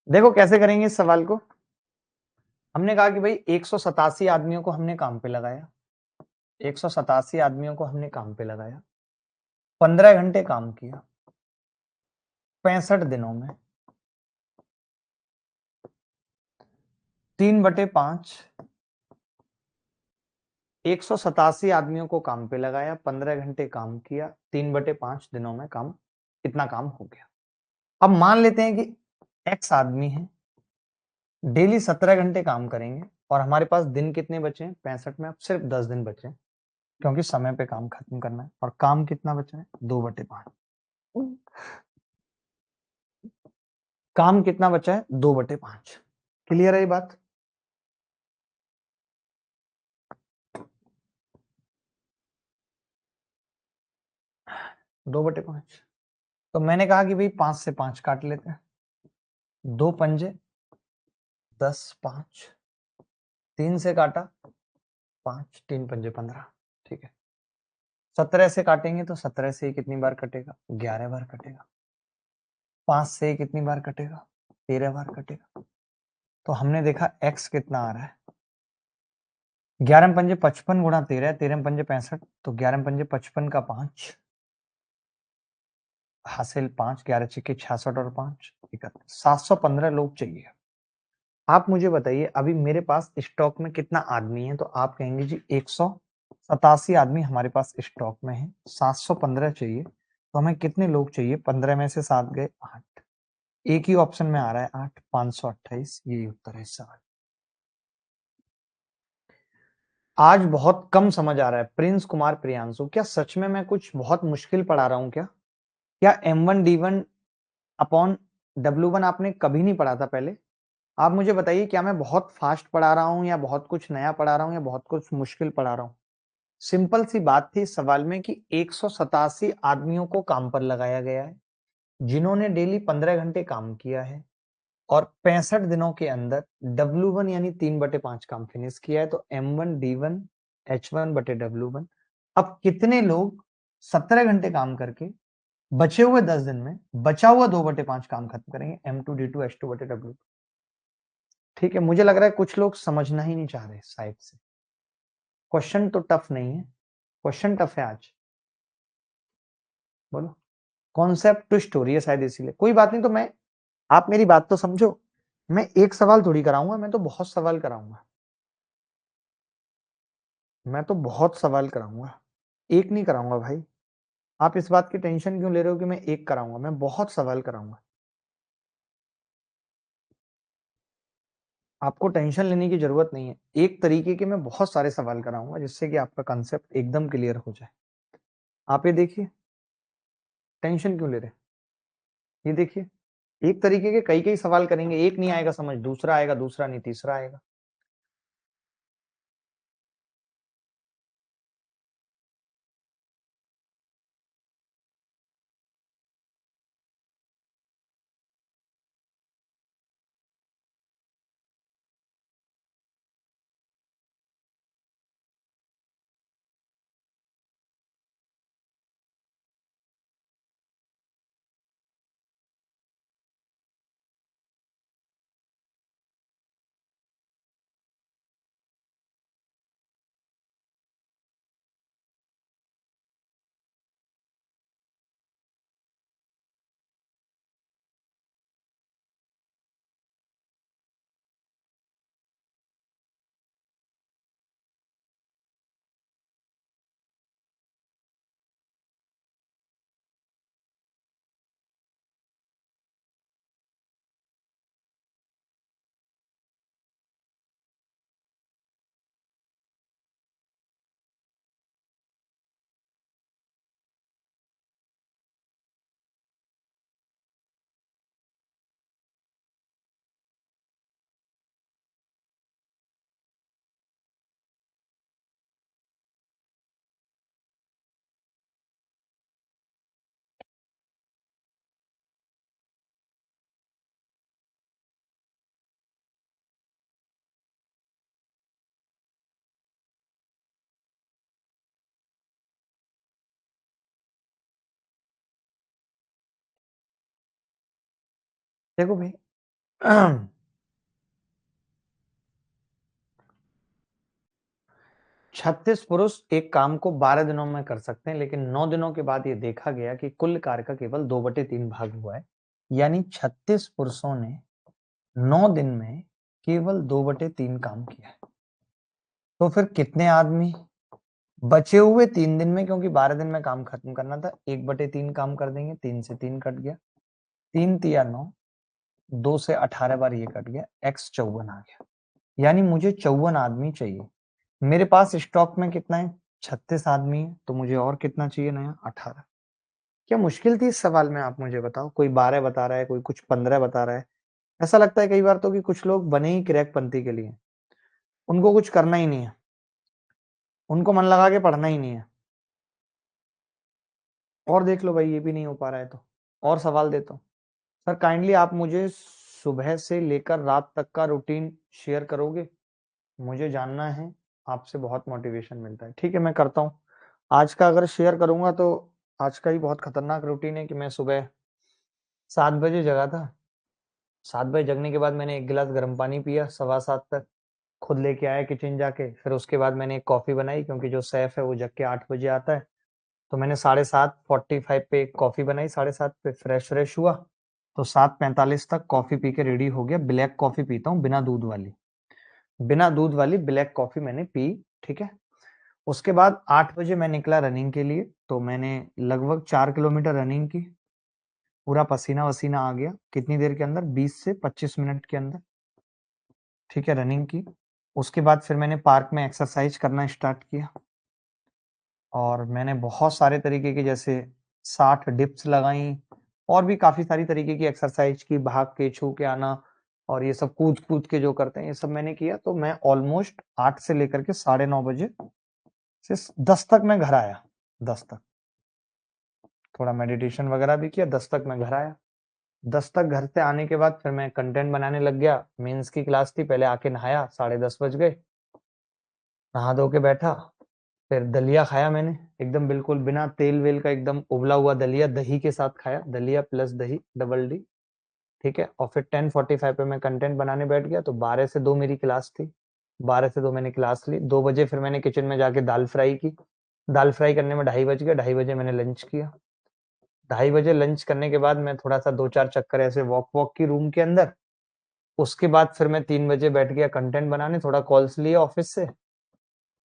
S1: देखो कैसे करेंगे इस सवाल को। हमने कहा कि भाई 187 आदमियों को हमने काम पे लगाया, 187 आदमियों को हमने काम पे लगाया, 15 घंटे काम किया, 65 दिनों में 3/5, 187 आदमियों को काम पे लगाया, 15 घंटे काम किया, 3/5 दिनों में काम, इतना काम हो गया। अब मान लेते हैं कि एक्स आदमी है, डेली 17 घंटे काम करेंगे और हमारे पास दिन कितने बचे हैं 65 में, अब सिर्फ 10 दिन बचे हैं, क्योंकि समय पे काम खत्म करना है। और काम कितना बचा है 2/5, काम कितना बचा है 2/5। क्लियर है ये बात? दो बटे पांच। तो मैंने कहा कि भाई 5 से 5 काट लेते हैं, 2 पंजे 10, 5, 3 से काटा 5, 3 पंजे 15। ठीक है, 17 से काटेंगे तो 17 से कितनी बार कटेगा 11 बार कटेगा, 5 से कितनी बार कटेगा 13 बार कटेगा। तो हमने देखा x कितना आ रहा है, 11 पंजे 55 गुणा 13, 13 पंजे 65, तो 11 पंजे 55 का 5 हासिल 5, 11 छिके 66 और 5 31, 715 लोग चाहिए। आप मुझे बताइए अभी मेरे पास स्टॉक में कितना आदमी है, तो आप कहेंगे जी 187 आदमी हमारे पास स्टॉक में है, 715 चाहिए, तो हमें कितने लोग चाहिए, 15 में से 7 गए 8, एक ही ऑप्शन में आ रहा है 8, 528, यही उत्तर है इस सवाल। आज बहुत कम समझ आ रहा है प्रिंस कुमार प्रियांशु, क्या सच में मैं कुछ बहुत मुश्किल पढ़ा रहा हूं क्या M1D1 अपॉन W1 आपने कभी नहीं पढ़ा था पहले? आप मुझे बताइए क्या मैं बहुत फास्ट पढ़ा रहा हूं या बहुत कुछ नया पढ़ा रहा हूं या बहुत कुछ मुश्किल पढ़ा रहा हूं? सिंपल सी बात थी इस सवाल में कि 187 आदमियों को काम पर लगाया गया है, जिन्होंने डेली 15 घंटे काम किया है और 65 दिनों के अंदर W1 यानी 3/5 काम फिनिश किया है, तो M1D1 H1/W1। अब कितने लोग 17 घंटे काम करके बचे हुए 10 दिन में बचा हुआ 2/5 काम खत्म करेंगे, M2D2 H2/W। ठीक है, मुझे लग रहा है कुछ लोग समझना ही नहीं चाह रहे साइड से। क्वेश्चन तो टफ नहीं है, क्वेश्चन टफ है आज, बोलो। कॉन्सेप्ट ट्विस्ट हो रही है शायद इसीलिए, कोई बात नहीं। तो मैं, आप मेरी बात तो समझो, मैं एक सवाल थोड़ी कराऊंगा, मैं तो बहुत सवाल कराऊंगा, मैं तो बहुत सवाल कराऊंगा, एक नहीं कराऊंगा भाई। आप इस बात की टेंशन क्यों ले रहे हो कि मैं एक कराऊंगा, मैं बहुत सवाल कराऊंगा। आपको टेंशन लेने की जरूरत नहीं है, एक तरीके के मैं बहुत सारे सवाल कराऊंगा जिससे कि आपका कंसेप्ट एकदम क्लियर हो जाए। आप ये देखिए, टेंशन क्यों ले रहे, ये देखिए, एक तरीके के कई कई सवाल करेंगे, एक नहीं आएगा समझ, दूसरा आएगा, दूसरा नहीं, तीसरा आएगा। देखो भाई 36 पुरुष एक काम को 12 दिनों में कर सकते हैं, लेकिन 9 दिनों के बाद ये देखा गया कि कुल कार्य का केवल 2/3 भाग हुआ है। यानी 36 पुरुषों ने 9 दिन में केवल 2/3 काम किया है। तो फिर कितने आदमी बचे हुए 3 दिन में, क्योंकि 12 दिन में काम खत्म करना था, 1/3 काम कर देंगे। 3 से 3 कट गया, 3 तिया 9, 2 से 18 बार ये कट गया, x 54 आ गया। यानी मुझे 54 आदमी चाहिए। मेरे पास स्टॉक में कितना है? 36 आदमी है, तो मुझे और कितना चाहिए नया? 18। क्या मुश्किल थी इस सवाल में, आप मुझे बताओ। कोई 12 बता रहा है, कोई कुछ 15 बता रहा है। ऐसा लगता है कई बार तो कि कुछ लोग बने ही क्रैक पंथी के लिए, उनको कुछ करना ही नहीं है, उनको मन लगा के पढ़ना ही नहीं है। और देख लो भाई, ये भी नहीं हो पा रहा है तो और सवाल देता हूँ। सर काइंडली आप मुझे सुबह से लेकर रात तक का रूटीन शेयर करोगे? मुझे जानना है, आपसे बहुत मोटिवेशन मिलता है। ठीक है, मैं करता हूँ। आज का अगर शेयर करूंगा तो आज का ही बहुत खतरनाक रूटीन है कि मैं सुबह 7 बजे जगा था। 7 बजे जगने के बाद मैंने 1 गिलास गर्म पानी पिया, 7:15 तक खुद लेके आया किचन जाके। फिर उसके बाद मैंने एक कॉफी बनाई, क्योंकि जो सैफ है वो जग के 8 बजे आता है। तो मैंने 7:45 पे एक कॉफी बनाई, 7:30 पे फ्रेश हुआ, तो 7:45 तक कॉफी पी के रेडी हो गया। ब्लैक कॉफी पीता हूँ, बिना दूध वाली ब्लैक कॉफी मैंने पी। ठीक है, उसके बाद 8 बजे मैं निकला रनिंग के लिए। तो मैंने लगभग 4 किलोमीटर रनिंग की, पूरा पसीना वसीना आ गया। कितनी देर के अंदर? 20 से 25 मिनट के अंदर। ठीक है, रनिंग की। उसके बाद फिर मैंने पार्क में एक्सरसाइज करना स्टार्ट किया, और मैंने बहुत सारे तरीके की, जैसे 60 डिप्स लगाई, और भी काफी सारी तरीके की एक्सरसाइज की, भाग के, छू के आना, और ये सब कूद कूद के जो करते हैं, ये सब मैंने किया। तो मैं ऑलमोस्ट 8 से लेकर के 9:30 बजे से 10 तक मैं घर आया। 10 तक थोड़ा मेडिटेशन वगैरह भी किया, 10 तक मैं घर आया। 10 तक घर से आने के बाद फिर मैं कंटेंट बनाने लग गया। मेंस की क्लास थी, पहले आके नहाया, 10:30 बज गए, नहा धो के बैठा। फिर दलिया खाया मैंने, एकदम बिल्कुल बिना तेल वेल का, एकदम उबला हुआ दलिया, दही के साथ खाया, दलिया प्लस दही, डबल डी। ठीक है, और फिर 10:45 पे मैं कंटेंट बनाने बैठ गया। तो 12 से 2 मेरी क्लास थी, 12 से 2 मैंने क्लास ली। 2 बजे फिर मैंने किचन में जाके दाल फ्राई की। दाल फ्राई करने में 2:30 बज गया, 2:30 बजे मैंने लंच किया। 2:30 बजे लंच करने के बाद मैं थोड़ा सा 2-4 चक्कर ऐसे वॉक वॉक की रूम के अंदर। उसके बाद फिर मैं 3 बजे बैठ गया कंटेंट बनाने, थोड़ा कॉल्स लिए ऑफिस से।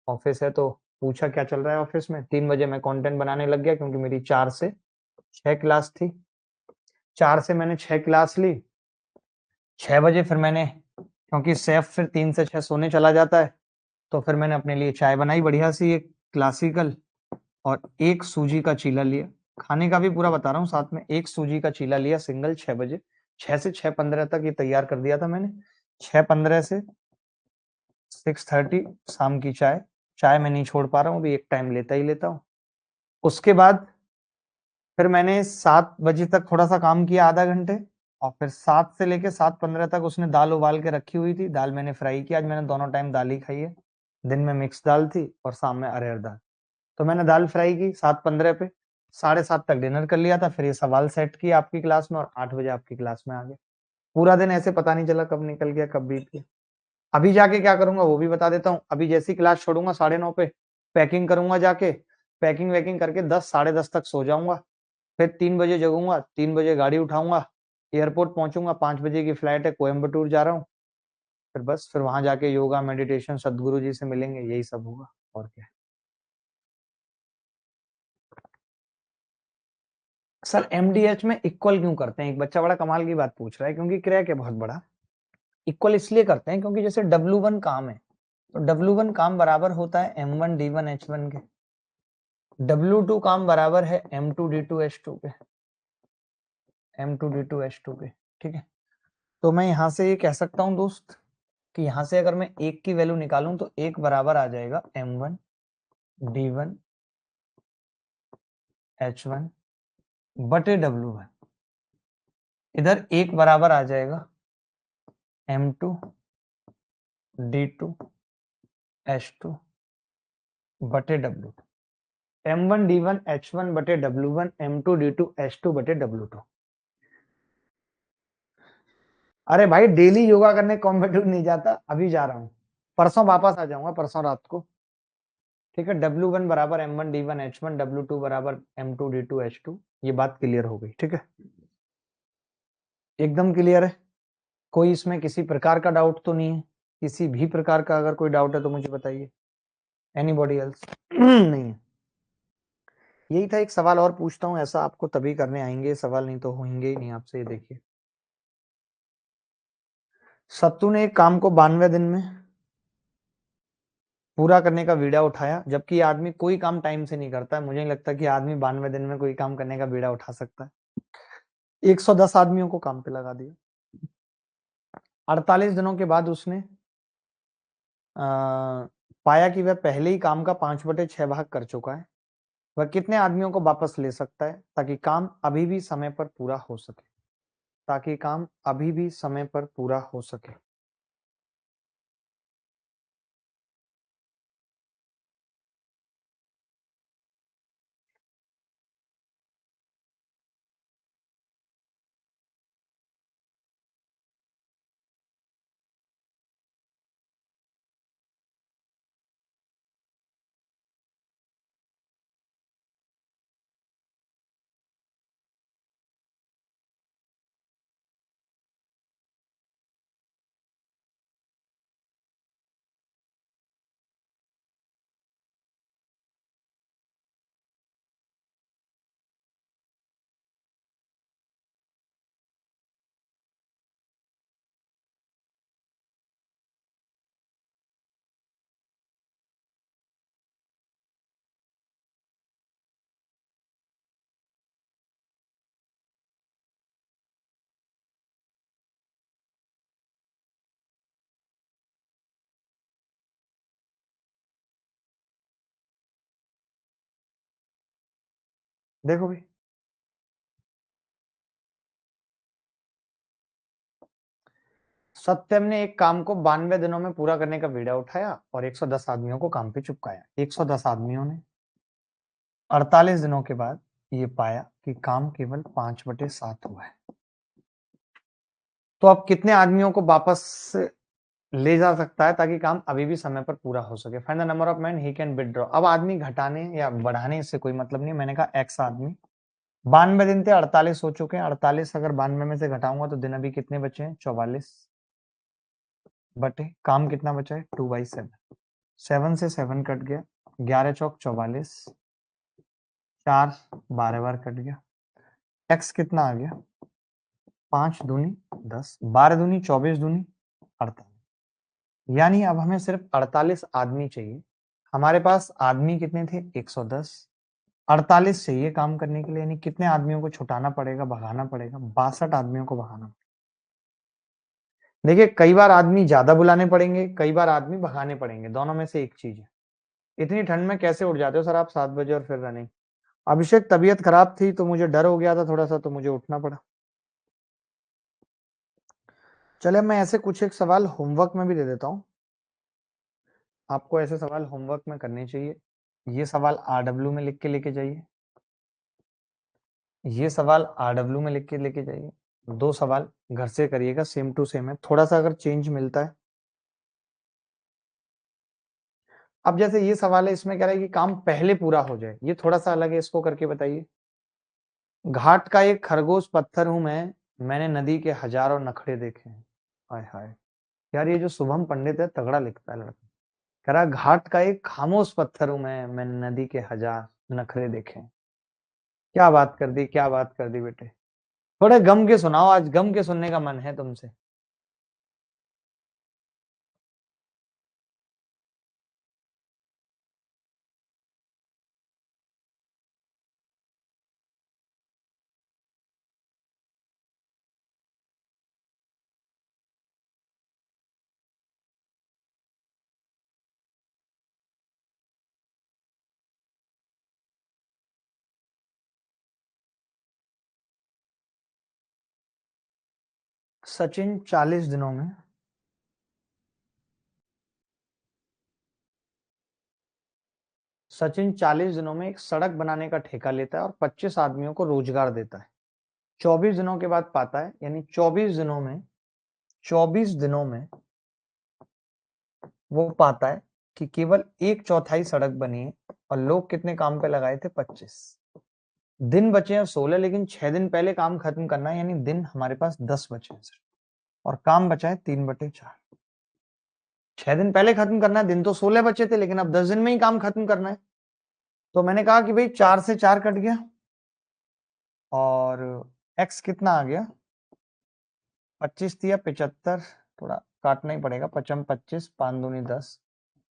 S1: ऑफिस है तो पूछा क्या चल रहा है ऑफिस में। 3 बजे मैं कंटेंट बनाने लग गया, क्योंकि मेरी 4 से 6 क्लास थी। 4 से मैंने 6 क्लास ली। 6 बजे फिर मैंने, क्योंकि सैफ फिर 3 से 6 सोने चला जाता है, तो फिर मैंने अपने लिए चाय बनाई बढ़िया सी, एक क्लासिकल, और एक सूजी का चीला लिया। खाने का भी पूरा बता रहा हूँ साथ में, एक सूजी का चीला लिया सिंगल 6 बजे। 6 से 6:15 तक ये तैयार कर दिया था मैंने। 6:15 से 6:30 शाम की चाय। चाय मैं नहीं छोड़ पा रहा हूँ अभी, एक टाइम लेता ही लेता हूँ। उसके बाद फिर मैंने 7 बजे तक थोड़ा सा काम किया, आधा घंटे। और फिर 7 से लेके 7:15 तक उसने दाल उबाल के रखी हुई थी, दाल मैंने फ्राई किया। आज मैंने दोनों टाइम दाल ही खाई है, दिन में मिक्स दाल थी और शाम में अरहर दाल। तो मैंने दाल फ्राई की 7:15 पे, 7:30 तक डिनर कर लिया था। फिर ये सवाल सेट किया आपकी क्लास में, और 8 बजे आपकी क्लास में आ गया। पूरा दिन ऐसे पता नहीं चला कब निकल गया, कब बीत गया। अभी जाके क्या करूंगा वो भी बता देता हूँ। अभी जैसी क्लास छोड़ूंगा 9:30 पे, पैकिंग करूंगा जाके, पैकिंग वैकिंग करके 10 10:30 तक सो जाऊंगा। फिर 3 बजे जगूंगा, 3 बजे गाड़ी उठाऊंगा, एयरपोर्ट पहुंचूंगा, 5 बजे की फ्लाइट है, कोयम्बटूर जा रहा हूँ। फिर बस, फिर वहां जाके योगा मेडिटेशन, सदगुरु जी से मिलेंगे, यही सब होगा और क्या। सर एमडीएच में इक्वल क्यों करते हैं? एक बच्चा बड़ा कमाल की बात पूछ रहा है, क्योंकि क्रैक है बहुत बड़ा। इक्वल इसलिए करते हैं क्योंकि जैसे W1 काम है, तो W1 काम बराबर होता है M1D1H1 के। W2 काम बराबर है M2D2H2 के, M2D2H2 के। ठीक है, तो मैं यहां से ये कह सकता हूं दोस्त, कि यहां से अगर मैं एक की वैल्यू निकालूं तो एक बराबर आ जाएगा M1D1H1 बटे W1। इधर एक बराबर आ जाएगा M2D2H2 बटे W2। M1D1H1 बटे W1, M2D2H2 बटे W2। अरे भाई डेली योगा करने कॉम्पिटिटिव नहीं जाता, अभी जा रहा हूँ, परसों वापस आ जाऊंगा, परसों रात को। ठीक है, W1 बराबर M1 D1 H1, W2 बराबर M2 D2 H2। ये बात क्लियर हो गई, ठीक है, एकदम क्लियर है। कोई इसमें किसी प्रकार का डाउट तो नहीं है? किसी भी प्रकार का अगर कोई डाउट है तो मुझे बताइए। Anybody else? नहीं है। यही था, एक सवाल और पूछता हूं, ऐसा आपको तभी करने आएंगे सवाल, नहीं तो होंगे ही नहीं आपसे। ये देखिए, सत्तू ने एक काम को 92 दिन में पूरा करने का बीड़ा उठाया, जबकि आदमी कोई काम टाइम से नहीं करता है। मुझे नहीं लगता कि आदमी 92 दिन में कोई काम करने का बीड़ा उठा सकता है। 110 आदमियों को काम पे लगा दिया। 48 दिनों के बाद उसने पाया कि वह पहले ही काम का 5/6 भाग कर चुका है। वह कितने आदमियों को वापस ले सकता है ताकि काम अभी भी समय पर पूरा हो सके? ताकि काम अभी भी समय पर पूरा हो सके। देखो भाई, सत्यम ने एक काम को 92 दिनों में पूरा करने का बीड़ा उठाया और 110 आदमियों को काम पे चिपकाया। 110 आदमियों ने 48 दिनों के बाद ये पाया कि काम केवल 5/7 हुआ है। तो अब कितने आदमियों को वापस ले जा सकता है ताकि काम अभी भी समय पर पूरा हो सके? Find the number of man he can withdraw. अब आदमी घटाने या बढ़ाने से कोई मतलब नहीं, मैंने कहा एक्स आदमी। 92 दिन थे, 48 हो चुके हैं। 48 अगर 92 में से घटाऊंगा तो दिन अभी कितने बचे हैं? 44 बटे काम कितना बचा है? 2/7। 7 से 7 कट गया, 11 चौक 44, 4 12 बार कट गया। एक्स कितना आ गया? 5 दूनी 10, 12 दूनी 24, दूनी 48। यानी अब हमें सिर्फ 48 आदमी चाहिए। हमारे पास आदमी कितने थे? 110। 48 चाहिए काम करने के लिए, यानी कितने आदमियों को छुटाना पड़ेगा, भगाना पड़ेगा? 62 आदमियों को भगाना। देखिए, कई बार आदमी ज्यादा बुलाने पड़ेंगे, कई बार आदमी भगाने पड़ेंगे, दोनों में से एक चीज है। इतनी ठंड में कैसे उठ जाते हो सर आप 7 बजे और फिर रनिंग? अभिषेक, तबीयत खराब थी तो मुझे डर हो गया था थोड़ा सा, तो मुझे उठना पड़ा। चले, मैं ऐसे कुछ एक सवाल होमवर्क में भी दे देता हूँ आपको। ऐसे सवाल होमवर्क में करने चाहिए। ये सवाल RW में लिख के लेके जाइए, ये सवाल RW में लिख के लेके जाइए। 2 सवाल घर से करिएगा, सेम टू सेम है, थोड़ा सा अगर चेंज मिलता है। अब जैसे ये सवाल है, इसमें कह रहा है कि काम पहले पूरा हो जाए, ये थोड़ा सा अलग है, इसको करके बताइए। घाट का एक खरगोश पत्थर हूं मैं, मैंने नदी के हजारों नखरे देखे हैं। हाय हाय, यार ये जो शुभम पंडित है तगड़ा लिखता है लड़का। कह रहा घाट का एक खामोश पत्थर हूं मैं, मैंने नदी के हजार नखरे देखे हैं। क्या बात कर दी, क्या बात कर दी बेटे। थोड़े गम के सुनाओ, आज गम के सुनने का मन है तुमसे। सचिन 40 दिनों में, सचिन 40 दिनों में एक सड़क बनाने का ठेका लेता है और 25 आदमियों को रोजगार देता है। 24 दिनों के बाद पाता है, यानी 24 दिनों में 24 दिनों में वो पाता है कि केवल 1/4 सड़क बनी है और लोग कितने काम पे लगाए थे? 25। दिन बचे हैं 16, लेकिन 6 दिन पहले काम खत्म करना है, यानी दिन हमारे पास 10 बचे हैं सिर्फ, और काम बचा है 3/4। 6 दिन पहले खत्म करना है, दिन तो 16 बचे थे, लेकिन अब 10 दिन में ही काम खत्म करना है। तो मैंने कहा कि भाई 4 से 4 कट गया और x कितना आ गया? 25 दिया, 75, थोड़ा काटना ही पड़ेगा, 55 25, 5 दूनी 10,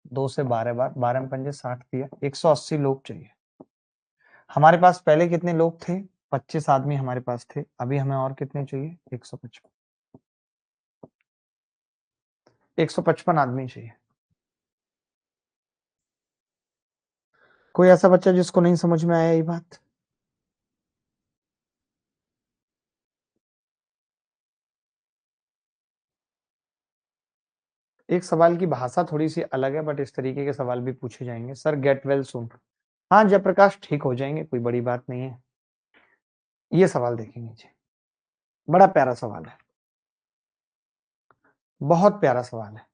S1: 2 से 12 बार, 12 में पंजे 60 दिया, 180 लोग चाहिए। हमारे पास पहले कितने लोग थे? 25 आदमी हमारे पास थे। अभी हमें और कितने चाहिए? 155। 155 आदमी चाहिए। कोई ऐसा बच्चा जिसको नहीं समझ में आया ये बात? एक सवाल की भाषा थोड़ी सी अलग है, बट इस तरीके के सवाल भी पूछे जाएंगे। Sir get well soon. हाँ जयप्रकाश, ठीक हो जाएंगे, कोई बड़ी बात नहीं है। ये सवाल देखेंगे जी, बड़ा प्यारा सवाल है, बहुत प्यारा सवाल है।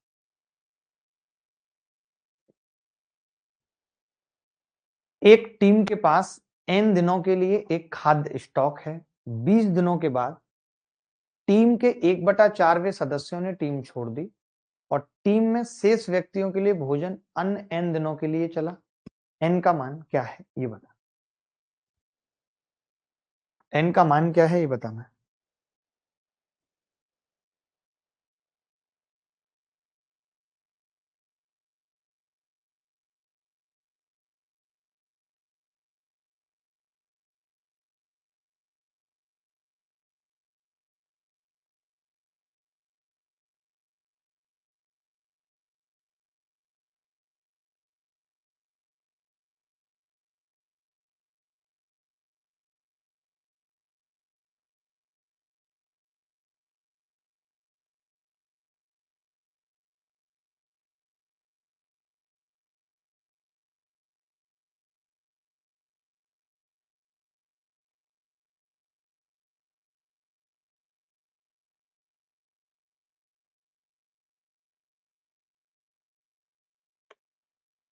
S1: एक टीम के पास n दिनों के लिए एक खाद्य स्टॉक है। 20 दिनों के बाद टीम के 1/4वें सदस्यों ने टीम छोड़ दी और टीम में शेष व्यक्तियों के लिए भोजन अन्य n दिनों के लिए चला। n का मान क्या है ये बता। n का मान क्या है ये बताना।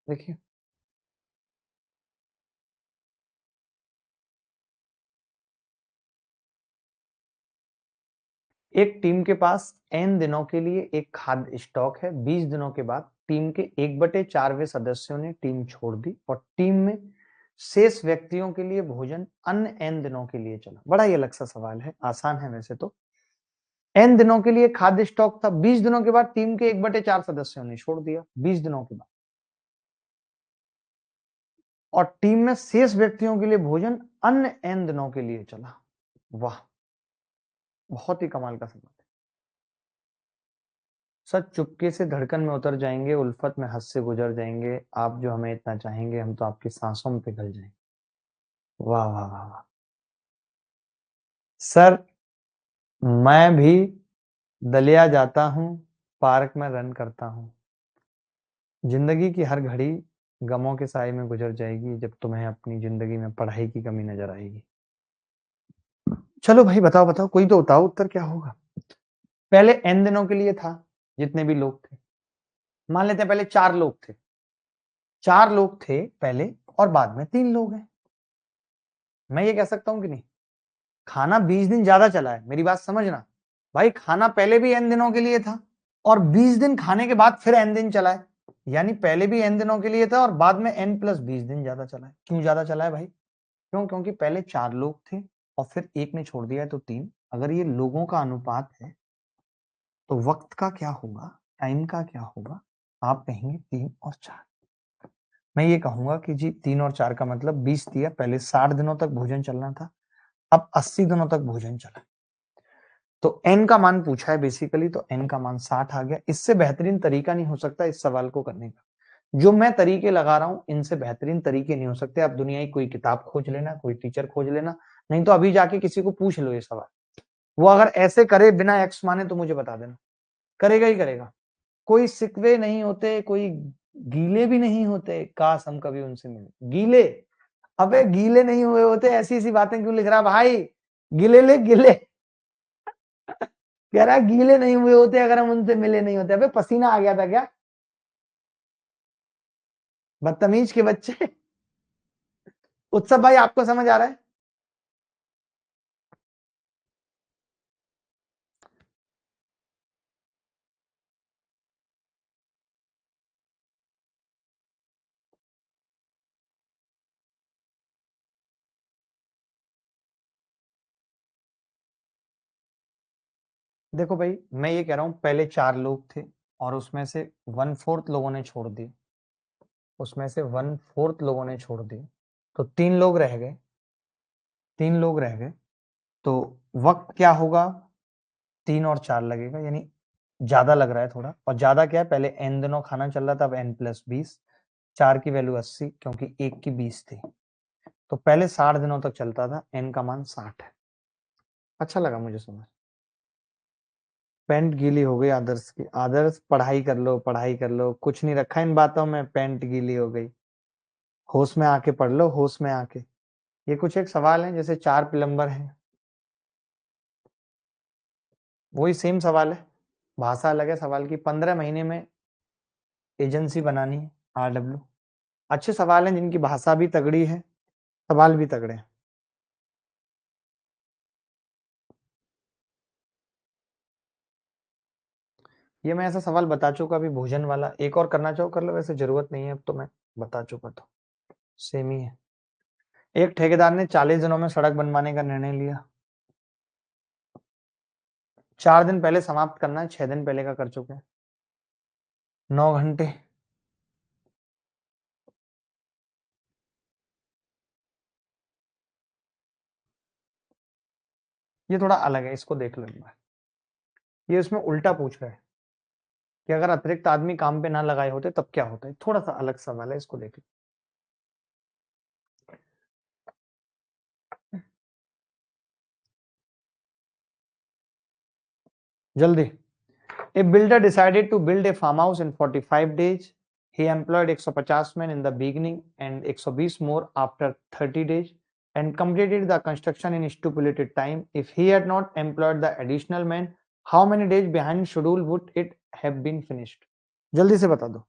S1: देखिए, एक टीम के पास n दिनों के लिए एक खाद्य स्टॉक है। 20 दिनों के बाद टीम के 1/4वें सदस्यों ने टीम छोड़ दी और टीम में शेष व्यक्तियों के लिए भोजन अन्य n दिनों के लिए चला। बड़ा ही अलग सा सवाल है, आसान है वैसे तो। n दिनों के लिए खाद्य स्टॉक था, 20 दिनों के बाद टीम के 1/4 सदस्यों ने छोड़ दिया, 20 दिनों के बाद, और टीम में शेष व्यक्तियों के लिए भोजन अन्य n दिनों के लिए चला। वाह, बहुत ही कमाल का सवाल है। सर चुपके से धड़कन में उतर जाएंगे, उल्फत में हद से गुजर जाएंगे, आप जो हमें इतना चाहेंगे हम तो आपकी सांसों में पिघल जाएंगे। वाह वाह वाह वाह। सर मैं भी दलिया जाता हूँ, पार्क में रन करता हूँ, जिंदगी की हर घड़ी गमों के साए में गुजर जाएगी जब तुम्हें अपनी जिंदगी में पढ़ाई की कमी नजर आएगी। चलो भाई बताओ बताओ, कोई तो बताओ उत्तर क्या होगा। पहले n दिनों के लिए था, जितने भी लोग थे, मान लेते हैं पहले 4 लोग थे, 4 लोग थे पहले और बाद में 3 लोग हैं। मैं ये कह सकता हूं कि नहीं, खाना 20 दिन ज्यादा चला है, मेरी बात समझना भाई, खाना पहले भी n दिनों के लिए था और 20 दिन खाने के बाद फिर n दिन चला है, यानी पहले भी n दिनों के लिए था और बाद में n + 20 दिन ज्यादा चला है। क्यों ज्यादा चला है भाई? क्यों? क्योंकि पहले 4 लोग थे और फिर एक ने छोड़ दिया है तो 3। अगर ये लोगों का अनुपात है तो वक्त का क्या होगा, टाइम का क्या होगा? आप कहेंगे 3 और 4। मैं ये कहूंगा कि जी 3 और 4 का मतलब 20 दिया, पहले 60 दिनों तक भोजन चलना था, अब 80 दिनों तक भोजन चला। तो n का मान पूछा है बेसिकली, तो n का मान 60 आ गया। इससे बेहतरीन तरीका नहीं हो सकता इस सवाल को करने का। जो मैं तरीके लगा रहा हूं इनसे बेहतरीन तरीके नहीं हो सकते। आप दुनिया की कोई किताब खोज लेना, कोई टीचर खोज लेना, नहीं तो अभी जाके किसी को पूछ लो ये सवाल, वो अगर ऐसे करे बिना एक्स माने तो मुझे बता देना, करेगा ही करेगा। कोई सिकवे नहीं होते, कोई गीले भी नहीं होते, काश हम कभी उनसे मिले। गीले? अबे गीले नहीं हुए होते, ऐसी ऐसी बातें क्यों लिख रहा भाई? गिले ले गिले। कह रहा है गीले नहीं हुए होते अगर हम उनसे मिले नहीं होते। अबे पसीना आ गया था क्या? बदतमीज के बच्चे। उत्सव भाई आपको समझ आ रहा है? देखो भाई, मैं ये कह रहा हूं पहले 4 लोग थे और उसमें से 1/4 लोगों ने छोड़ दी। उसमें से 1/4 लोगों ने छोड़ दी, तो 3 लोग रह गए। 3 लोग रह गए, तो वक्त क्या होगा? 3 और 4 लगेगा, यानी ज्यादा लग रहा है थोड़ा। और ज्यादा क्या है, पहले n दिनों खाना चल रहा था, अब n+20। 4 की वैल्यू 80 क्योंकि 1 की 20 थी, तो पहले 60 दिनों तक चलता था, n का मान 60 है। अच्छा लगा मुझे समझ। पैंट गीली हो गई आदर्श की। आदर्श पढ़ाई कर लो, पढ़ाई कर लो, कुछ नहीं रखा इन बातों में। पैंट गीली हो गई, होश में आके पढ़ लो, होश में आके। ये कुछ एक सवाल है, जैसे 4 प्लम्बर हैं, वही सेम सवाल है, भाषा अलग है सवाल की। 15 महीने में एजेंसी बनानी है, RW। अच्छे सवाल हैं जिनकी भाषा भी तगड़ी है, सवाल भी तगड़े हैं। ये मैं ऐसा सवाल बता चुका अभी, भोजन वाला। एक और करना चाहो कर लो, वैसे जरूरत नहीं है, अब तो मैं बता चुका था। सेम ही है। एक ठेकेदार ने 40 दिनों में सड़क बनवाने का निर्णय लिया। 4 दिन पहले समाप्त करना है, 6 दिन पहले का कर चुके हैं। 9 घंटे। ये थोड़ा अलग है, इसको देख लो एक बार। ये उसमें उल्टा पूछ रहा है कि अगर अतिरिक्त आदमी काम पे ना लगाए होते तब क्या होता है। थोड़ा सा अलग सवाल है, इसको देख लो। जल्दी। A builder decided to build a farmhouse in 45 days. He employed 150 men in the beginning and 120 more after 30 days and completed the construction in stipulated time. If he had not employed the additional men, how many days behind schedule would it have been finished? जल्दी से बता दो।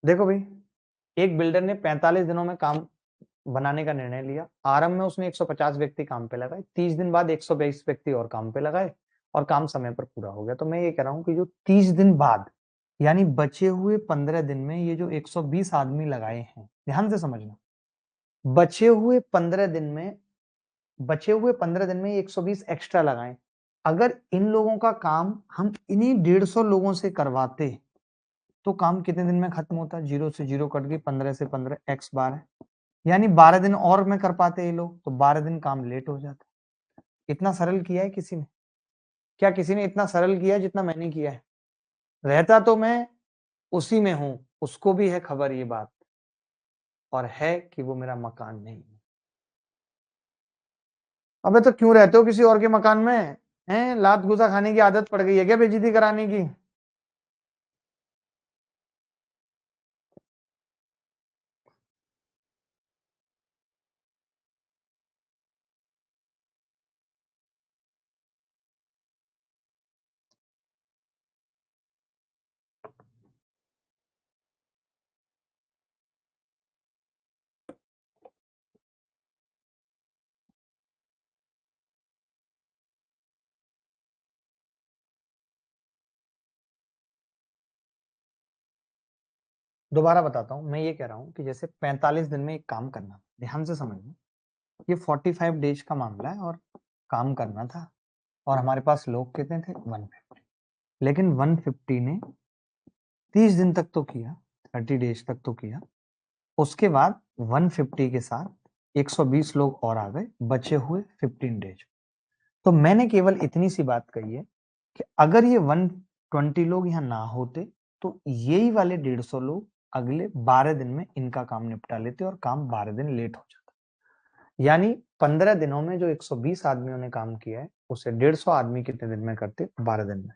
S1: देखो भाई, एक बिल्डर ने 45 दिनों में काम बनाने का निर्णय लिया। आरंभ में उसने 150 व्यक्ति काम पे लगाए, 30 दिन बाद 122 व्यक्ति और काम पे लगाए और काम समय पर पूरा हो गया। तो मैं ये कह रहा हूं कि जो 30 दिन बाद, यानी बचे हुए 15 दिन में ये जो 120 आदमी लगाए हैं, ध्यान से समझना, बचे हुए 15 दिन में, बचे हुए 15 दिन में 120 एक्स्ट्रा लगाए। अगर इन लोगों का काम हम इन्हीं 150 लोगों से करवाते तो काम कितने दिन में खत्म होता? 0 से 0 कट गई, 15 से 15, x बार है, यानी 12 दिन और में कर पाते ये लोग, तो 12 दिन काम लेट हो जाता। इतना सरल किया है किसी ने? क्या किसी ने इतना सरल किया है जितना मैंने किया है? रहता तो मैं उसी में हूं, उसको भी है खबर ये बात, और है कि वो मेरा मकान नहीं है। अबे तो क्यों रहते हो किसी और के मकान में? हैं, लात गुसा खाने की आदत पड़ गई है क्या बेइज्जती कराने की? दोबारा बताता हूँ, मैं ये कह रहा हूँ कि जैसे 45 दिन में एक काम करना, ध्यान से समझना, ये 45 डेज का मामला है और काम करना था, और हमारे पास लोग कितने थे, 150। लेकिन 150 ने 30 दिन तक तो किया, 30 डेज तक तो किया, उसके बाद 150 के साथ 120 लोग और आ गए, बचे हुए 15 डेज। तो मैंने केवल इतनी सी बात कही है कि अगर ये 120 लोग यहाँ ना होते तो यही वाले 150 लोग अगले 12 दिन में इनका काम निपटा लेते और काम 12 दिन लेट हो जाता। यानी 15 दिनों में जो 120 आदमियों ने काम किया है उसे 150 आदमी कितने दिन में करते, 12 दिन में।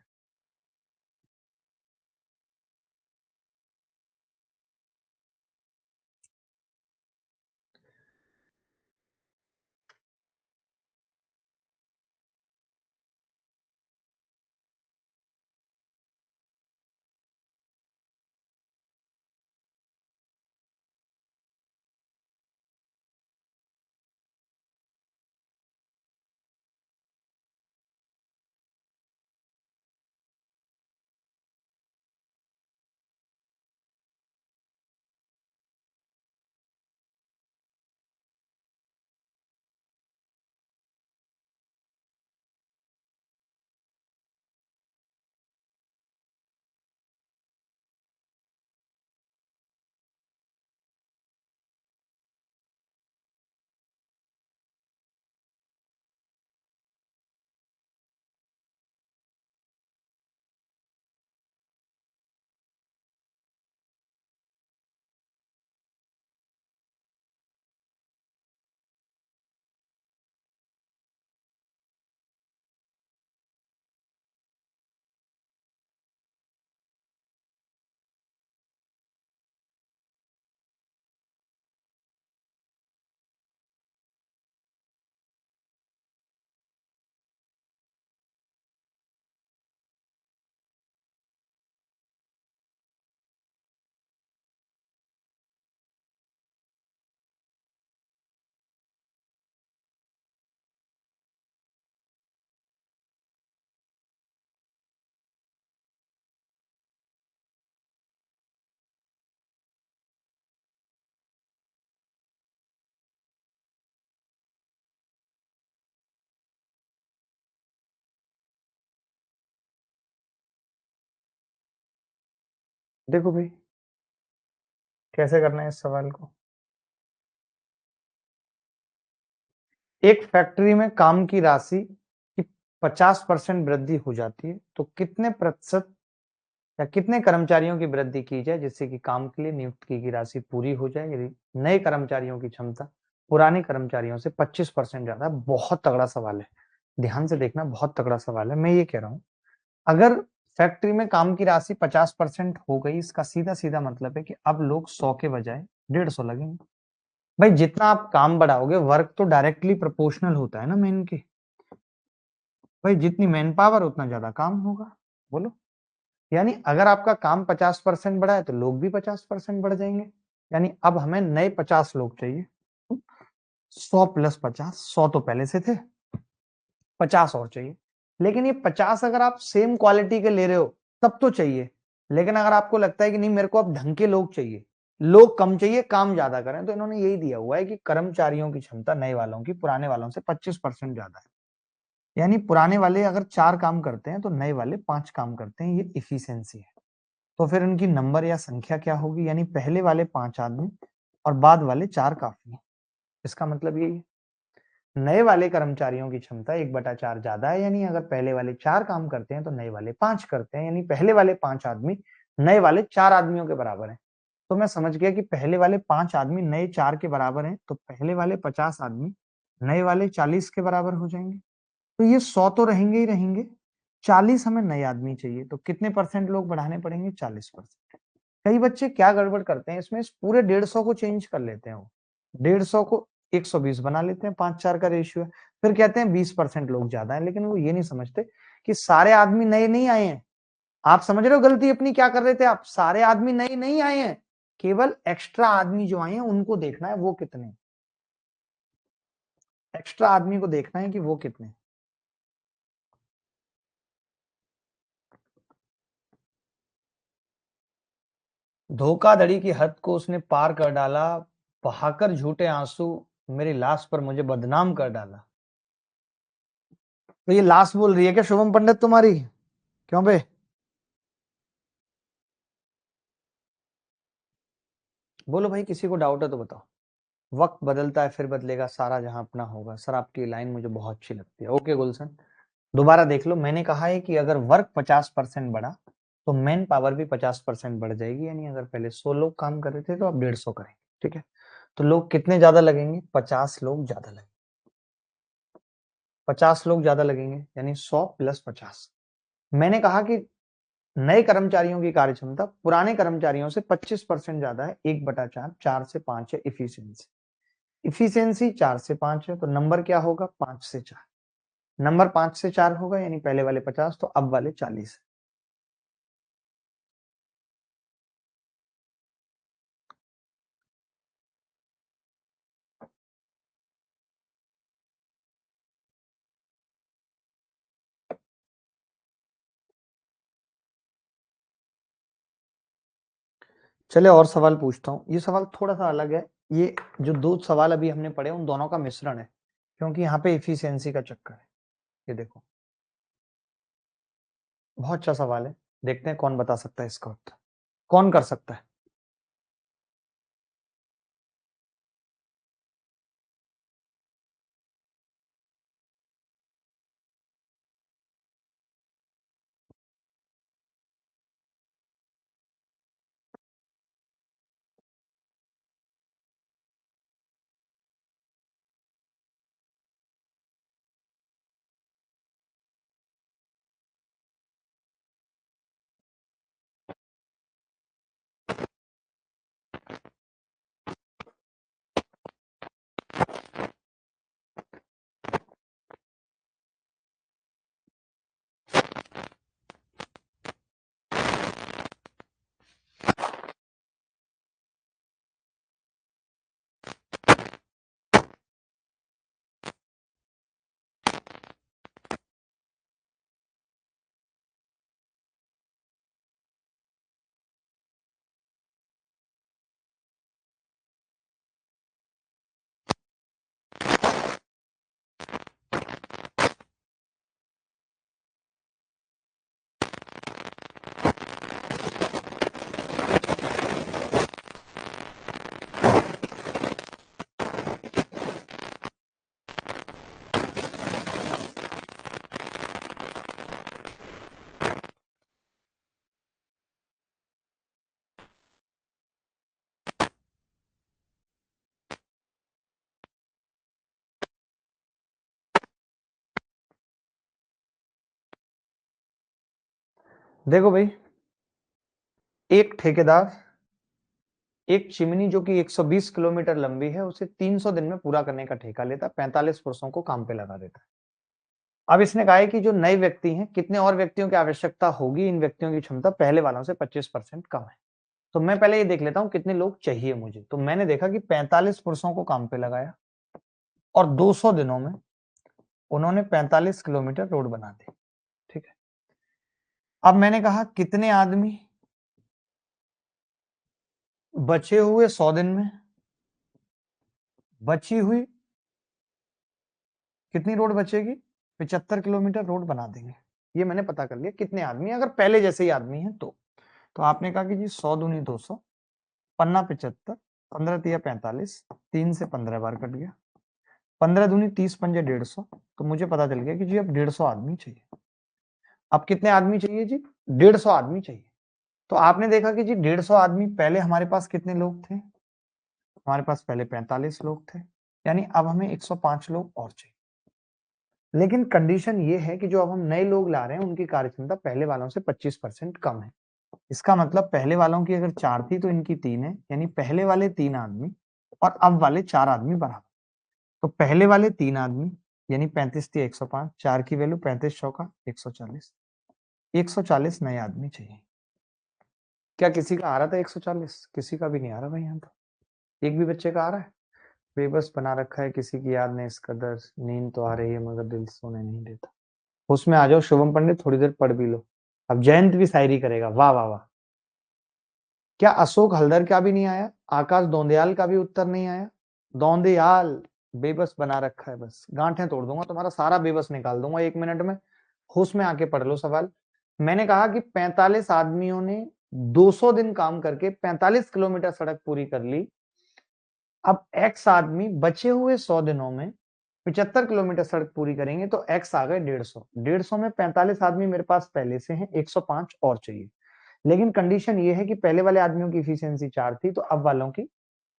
S1: देखो भाई, कैसे करना है इस सवाल को। एक फैक्ट्री में काम की राशि की 50% वृद्धि हो जाती है तो कितने प्रतिशत या कितने कर्मचारियों की वृद्धि की जाए जिससे कि काम के लिए नियुक्त की गई राशि पूरी हो जाए यदि नए कर्मचारियों की क्षमता पुराने कर्मचारियों से 25% ज्यादा है। बहुत तगड़ा सवाल है, ध्यान से देखना, बहुत तगड़ा सवाल है। मैं ये कह रहा हूं, अगर फैक्ट्री में काम की राशि 50% हो गई, इसका सीधा सीधा मतलब है कि अब लोग 100 के बजाय 150 लगेंगे। भाई जितना आप काम बढ़ाओगे, वर्क तो डायरेक्टली प्रोपोर्शनल होता है ना मैन के। भाई जितनी मैन पावर उतना ज्यादा काम होगा, बोलो। यानी अगर आपका काम 50% बढ़ा है तो लोग भी 50% बढ़ जाएंगे। यानी अब हमें नए 50 लोग चाहिए। 100 प्लस 50, 100 तो पहले से थे, 50 और चाहिए। लेकिन ये 50 अगर आप सेम क्वालिटी के ले रहे हो तब तो चाहिए। लेकिन अगर आपको लगता है कि नहीं, मेरे को अब ढंग के लोग चाहिए, लोग कम चाहिए, काम ज्यादा करें, तो इन्होंने यही दिया हुआ है कि कर्मचारियों की क्षमता नए वालों की पुराने वालों से 25% ज्यादा है। यानी पुराने वाले अगर 4 काम करते हैं तो नए वाले 5 काम करते हैं, ये इफिशियंसी है। तो फिर उनकी नंबर या संख्या क्या होगी, यानी पहले वाले 5 आदमी और बाद वाले 4 काफी है। इसका मतलब यही है, नए वाले कर्मचारियों की क्षमता 1/4 ज्यादा है। यानी अगर पहले वाले 4 काम करते हैं तो नए वाले 5 करते हैं, यानी पहले वाले 5 आदमी नए वाले 4 आदमियों के बराबर है। तो मैं समझ गया कि पहले वाले 5 आदमी नए 4 के बराबर हैं, तो पहले वाले 50 आदमी नए वाले 40 के बराबर हो जाएंगे। तो ये 100 तो रहेंगे ही रहेंगे, 40 हमें नए आदमी चाहिए, तो कितने परसेंट लोग बढ़ाने पड़ेंगे, 40%। कई बच्चे क्या गड़बड़ करते हैं इसमें, इस पूरे 150 को चेंज कर लेते हैं। वो 150 को 120 बना लेते हैं, 5-4 का रेशियो है। फिर कहते हैं 20% लोग ज्यादा है, लेकिन वो ये नहीं समझते कि सारे आदमी नए नहीं आए हैं। आप समझ रहे हो गलती अपनी क्या कर रहे थे आप, सारे आदमी नए नहीं आए हैं, केवल एक्स्ट्रा आदमी जो आए हैं उनको देखना है वो कितने, एक्स्ट्रा आदमी को देखना है कि वो कितने। धोखाधड़ी की हद को उसने पार कर डाला, बहाकर झूठे आंसू मेरी लाश पर मुझे बदनाम कर डाला। तो ये लाश बोल रही है क्या शुभम पंडित तुम्हारी? क्यों बे? बोलो भाई, किसी को डाउट है तो बताओ। वक्त बदलता है फिर बदलेगा, सारा जहां अपना होगा। सर आपकी लाइन मुझे बहुत अच्छी लगती है। ओके गुलशन, दोबारा देख लो। मैंने कहा है कि अगर वर्क 50% बढ़ा तो मैन पावर भी 50% बढ़ जाएगी। यानी अगर पहले 100 लोग काम कर रहे थे तो अब 150 करेंगे। ठीक है, तो लोग कितने ज्यादा लगेंगे? 50 लोग ज्यादा लगेंगे। 50 लोग ज्यादा लगेंगे यानी 100 + 50। मैंने कहा कि नए कर्मचारियों की कार्यक्षमता पुराने कर्मचारियों से 25% ज्यादा है। 1/4, 4 से 5 है इफिशियंसी। इफिशियंसी 4 से 5 है तो नंबर क्या होगा? 5 से 4। नंबर 5 से 4 होगा यानी पहले वाले 50 तो अब वाले 40 है। चले और सवाल पूछता हूँ। ये सवाल थोड़ा सा अलग है। ये जो दो सवाल अभी हमने पढ़े उन दोनों का मिश्रण है, क्योंकि यहाँ पे इफिशियंसी का चक्कर है। ये देखो, बहुत अच्छा सवाल है। देखते हैं कौन बता सकता है इसका उत्तर, कौन कर सकता है। देखो भाई, एक ठेकेदार एक चिमनी जो कि 120 किलोमीटर लंबी है उसे 300 दिन में पूरा करने का ठेका लेता, 45 पुरुषों को काम पे लगा देता है। अब इसने कहा है कि जो नए व्यक्ति हैं, कितने और व्यक्तियों की आवश्यकता होगी? इन व्यक्तियों की क्षमता पहले वालों से 25% कम है। तो मैं पहले ये देख लेता हूं कितने लोग चाहिए मुझे। तो मैंने देखा कि 45 पुरुषों को काम पे लगाया और 200 दिनों में उन्होंने 45 किलोमीटर रोड बना दी। ठीक है, अब मैंने कहा कितने आदमी बचे हुए 100 दिन में बची हुई कितनी रोड बचेगी? 75 किलोमीटर रोड बना देंगे। ये मैंने पता कर लिया कितने आदमी, अगर पहले जैसे ही आदमी है तो आपने कहा कि जी 100 दूनी 200, पन्ना 75, 15 तिया 45, 3 से 15 बार कट गया, 15 दूनी 30, पंजे 150। तो मुझे पता चल गया कि जी अब 150 आदमी चाहिए। अब कितने आदमी चाहिए जी? 150 आदमी चाहिए। तो आपने देखा कि जी 150 आदमी, पहले हमारे पास कितने लोग थे? हमारे पास पहले 45 लोग थे, यानी अब हमें 105 लोग और चाहिए। लेकिन कंडीशन ये है कि जो अब हम नए लोग ला रहे हैं उनकी कार्यक्षमता पहले वालों से 25% कम है। इसका मतलब पहले वालों की अगर 4 थी तो इनकी 3 है, यानी पहले वाले 3 आदमी और अब वाले 4 आदमी बराबर। तो पहले वाले 3 आदमी यानी 35 थी 105, 4 की वैल्यू 35 चौका 140, 140 नए आदमी चाहिए। क्या किसी का आ रहा था 140? किसी का भी नहीं आ रहा भाई, यहाँ तो एक भी बच्चे का आ रहा है? बेबस बना रखा है, किसी की याद नहीं इस कदर, नींद तो आ रही है मगर दिल सोने नहीं देता। उसमें आ जाओ शुभम पंडित, थोड़ी देर पढ़ भी लो। अब जयंत भी शायरी करेगा, वाह वाह वाह। क्या अशोक हल्दर का भी नहीं आया? आकाश दौंदयाल का भी उत्तर नहीं आया? दौंदयाल बेबस बना रखा है, बस गांठें तोड़ दूंगा, तुम्हारा सारा बेबस निकाल दूंगा 1 मिनट में। होश में आके पढ़ लो सवाल। मैंने कहा कि 45 आदमियों ने 200 दिन काम करके 45 किलोमीटर सड़क पूरी कर ली। अब एक्स आदमी बचे हुए 100 दिनों में 75 किलोमीटर सड़क पूरी करेंगे, तो एक्स आ गए 150। 150 में 45 आदमी मेरे पास पहले से हैं, 105 और चाहिए। लेकिन कंडीशन ये है कि पहले वाले आदमियों की इफिशियंसी 4 थी, तो अब वालों की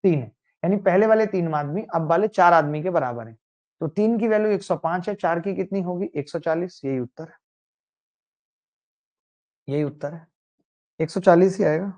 S1: 3 है। यानी पहले वाले 3 आदमी अब वाले 4 आदमी के बराबर है। तो 3 की वैल्यू 105 है, 4 की कितनी होगी? 140। यही उत्तर है, यही उत्तर है, 140 ही आएगा।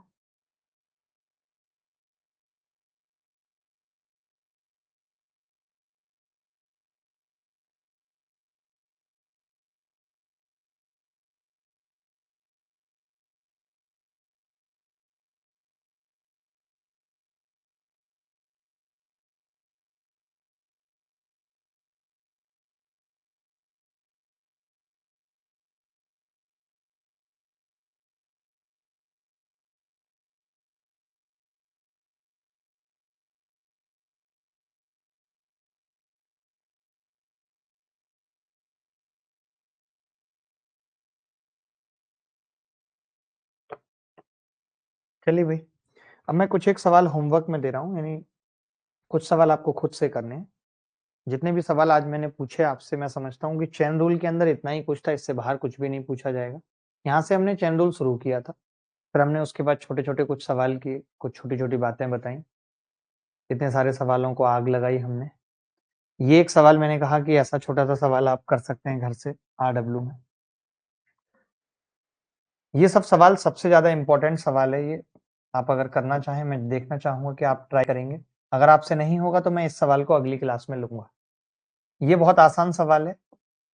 S1: चलिए भाई, अब मैं कुछ एक सवाल होमवर्क में दे रहा हूँ, यानी कुछ सवाल आपको खुद से करने हैं। जितने भी सवाल आज मैंने पूछे आपसे, मैं समझता हूँ कि चेन रूल के अंदर इतना ही कुछ था, इससे बाहर कुछ भी नहीं पूछा जाएगा। यहाँ से हमने चेन रूल शुरू किया था, फिर हमने उसके बाद छोटे छोटे कुछ सवाल किए, कुछ छोटी छोटी बातें बताई, इतने सारे सवालों को आग लगाई हमने। ये एक सवाल मैंने कहा कि ऐसा छोटा सा सवाल आप कर सकते हैं घर से RW में। ये सब सवाल सबसे ज्यादा इंपॉर्टेंट सवाल है ये। आप अगर करना चाहें, मैं देखना चाहूंगा कि आप ट्राई करेंगे। अगर आपसे नहीं होगा तो मैं इस सवाल को अगली क्लास में लूंगा। ये बहुत आसान सवाल है,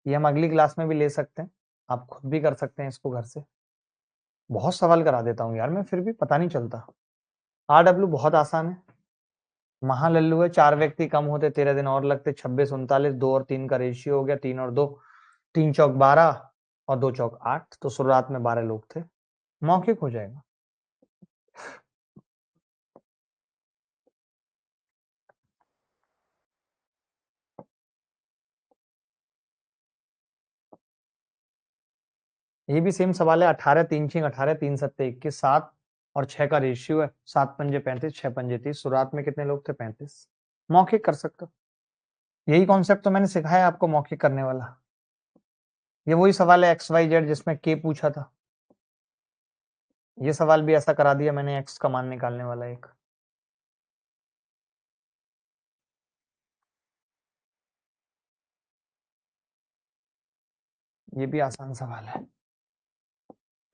S1: ये हम अगली क्लास में भी ले सकते हैं, आप खुद भी कर सकते हैं इसको घर से। बहुत सवाल करा देता हूँ यार मैं, फिर भी पता नहीं चलता। RW बहुत आसान है, महालल्लू है, 4 व्यक्ति कम होते 13 दिन और लगते, 26 39, 2 और 3 का रेशियो हो गया, 3 और 2, 3 चौक 12 और 2 चौक 8, तो शुरुआत में 12 लोग थे, मौखिक हो जाएगा। ये भी सेम सवाल है, 18 3 6 18, 3 सत्ते 21, 7 और 6 का रेशियो है, 7 पंजे 35, 6 पंजे 30, शुरुआत में कितने लोग थे? 35। मौखिक कर सकते हो, यही कॉन्सेप्ट तो मैंने सिखाया आपको मौखिक करने वाला। ये वही सवाल है XYZ जिसमें K पूछा था, ये सवाल भी ऐसा करा दिया मैंने, X का मान निकालने वाला एक। ये भी आसान सवाल है,